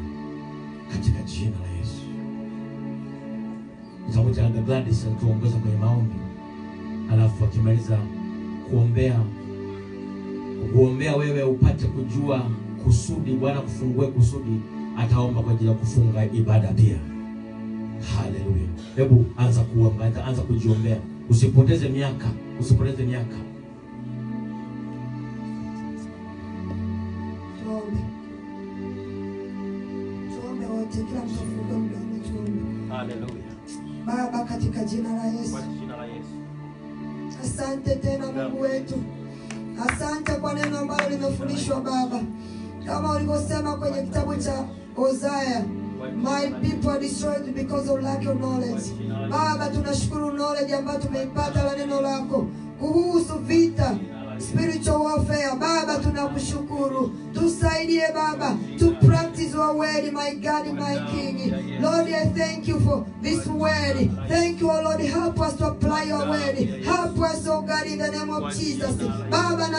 katika jina la Yesu. Mtamuja Elder Gladys atuongoza kwenye maombi. Alafu akimaliza kuombea wewe upate kujua kusudi, Bwana kufungue kusudi, ataomba kwa ajili ya kufunga ibada pia. Haleluya. Hebu anza kuomba, anza kujiombea. Usipoteze miaka, usipoteze miaka. Tuombe wote, kila mtu afungue mdomo tuombe. Haleluya. Baba katika jina la Yesu. Asante tena Mungu wetu. Asante kwa neno ambalo limefundishwa Baba. Kama ulivyosema kwenye kitabu cha Hosea, my people are destroyed because of lack of knowledge. Baba tunashukuru knowledge ambayo tumeipata la neno lako kuhusu vita, spiritual warfare. Baba tunakushukuru. Tusaidie Baba to practice your word, my God and my King. Lord, I thank you for this word. Thank you, oh Lord. Help us to apply your word. Help us, oh God, in the name of Jesus. Baba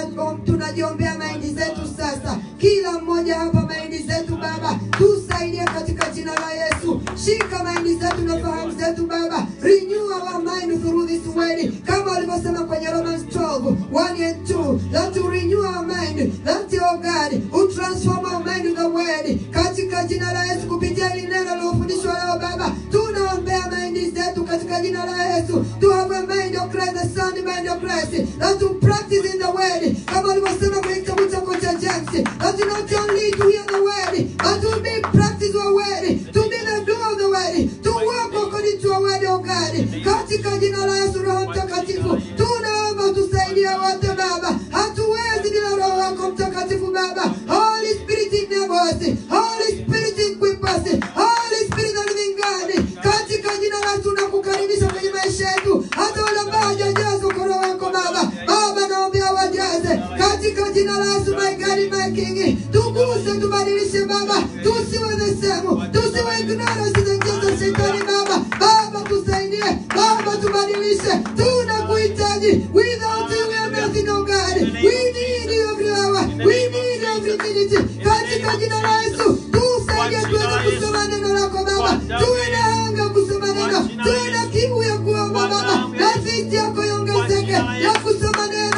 tunajiombea maindi zetu sasa. Kila mmoja hapa maindi zetu Baba, tusaidie katika jina la Yesu. Shika maindi zetu na fahamu zetu Baba. Renew our mind through this word. Kama ulivyosema kwenye Romans 12:1 and 2, that you renew our mind, that oh God, who transform our mind in the word. Katika jina la Yesu, kupitia hili neno lilofundishwa leo Baba, tunaombea maindi zetu katika jina la Yesu. To have a mind of Christ, the sound mind of Christ, that to practice in the word. Kama ulivyosema kwenye kitabu cha James, that not only to hear the word, but to be practice your word, to be the doer of the word, to work according to your word, oh God. Katika jina la Yesu, Roho Mtakatifu, tunaomba tusaidie wote Baba. Hatuwezi bila Roho wako Mtakatifu Baba. Holy Spirit enable us. Holy Spirit equip us. Holy Spirit of the living God. Katika jina la Yesu tunakukaribisha kwenye maisha yetu. Hata wale ambao hawajajazwa kwa Roho wako Baba. Baba naombea wajaze. Katika jina la Yesu, my God and my King. Tuguse, tubadilishe Baba. Tusiwe the same. Tusiwe ignorance za njia za shetani Baba. Baba tusaidie. Baba tubadilishe. Tunakuhitaji. Without you we are nothing, oh God. We need you every hour. We need you every minute. Katika jina la Yesu, tusaidie tuweze kusoma neno lako Baba. Tuwe na hanga kusoma neno. Tuwe na kiu ya kuomba Baba. Na viti yako iongezeke ya kusoma neno.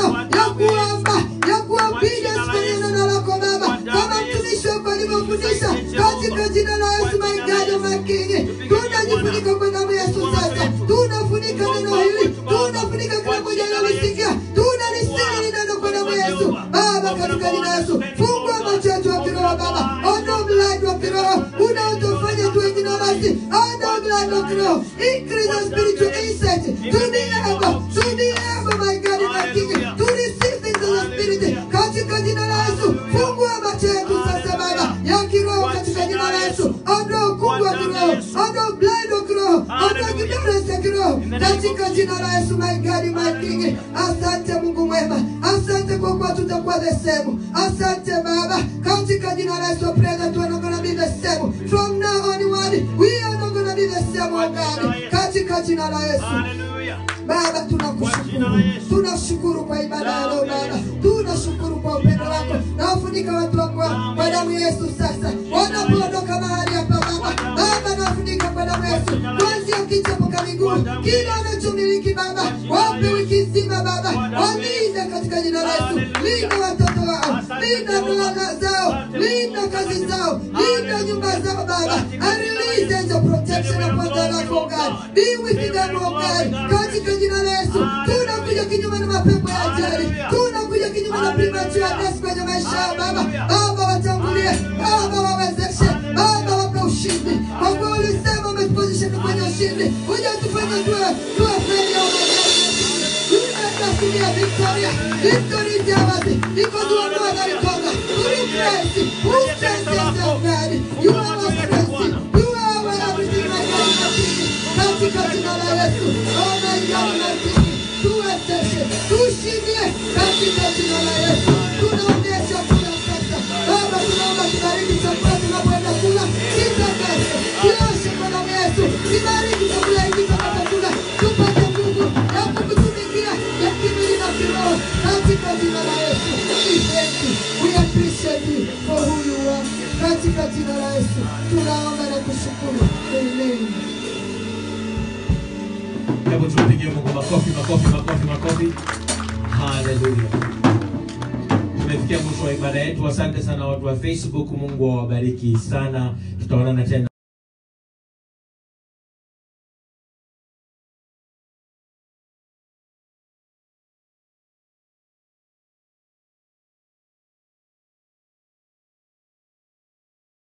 Tunabadilisha katika jina la Yesu, my God, my King. Tunajifunika kwa damu ya Yesu sasa. Tunafunika neno hili. Tunafunika kila mmoja analisikia. Tunalistiri neno kwa damu ya Yesu. Baba, katika jina la Yesu, fungua macho yetu ya kiroho Baba. Ondoa mlango wa kiroho unaotufanya tuwe ignorant. Ondoa mlango wa kiroho. Increase our spiritual insight. To be able, my God, my King, to receive things of the Spirit. Katika jina la Yesu, fungua macho yetu sasa Baba ya kiroho katika jina la Yesu. Ondoa ukungu wa kiroho. Ondoa blind wa kiroho. Ondoa ignorance ya kiroho katika jina la Yesu, my God, my King. Asante Mungu mwema. Asante kwa kuwa tutakuwa the same. Asante Baba, katika jina la Yesu, pray that we are not going to be the same. From now onward, we are not going to be the same, oh God. Katika jina la Yesu. Baba, tunakushukuru. Tunashukuru kwa ibada ya leo Baba. Tunashukuru kwa upendo wako. Na ufunika watu wako kwa damu ya Yesu sasa. Wanapoondoka mahali hapa Baba. Baba, na ufunika kwa damu ya Yesu. Kuanzia kichwa mpaka miguu. Kila anachomiliki Baba. Wape wiki nzima Baba. Walinde katika jina la Yesu. Linda watoto wao. Linda ndoa zao. Linda kazi zao. Linda nyumba zao Baba. I release angel protection upon their life, oh God. Be with them, oh God. Katika jina la Yesu. Tunakuja kinyume na mapepo ya ajali. Tunakuja kinyume na premature death kwenye maisha yao Baba. Baba, watangulie. Baba, wawezeshe. Baba, wape ushindi. Kwa kuwa ulisema umetuposition kwenye ushindi. Uja tufanye tuwe failure wa magari. Tunakuja Victoria. Victory is ours. Because you are not going to conquer. Who praise? Who praise yourself, God? You are my strength. You are our everything, my God, my King. Katika jina la Yesu. Oh my God, my King. Tuwezeshe. Tushindie. Katika jina la Yesu. Tunaombea chakula sasa. Baba, tunaomba kibariki chakula tunapoenda kula. Kitakase. Kioshe kwa damu ya Yesu. Kibariki chakula hiki tunapoenda kula. Tupate nguvu ya kukutumikia ya kimwili na kiroho. Katika jina la Yesu. We thank you. We appreciate you for who you are. Katika jina la Yesu. Tunaomba na kushukuru. Amen. Hebu tupigie Mungu makofi. Hallelujah. Tumefikia mwisho wa ibada yetu. Asante sana watu wa Facebook. Mungu awabariki sana. Tutaonana tena.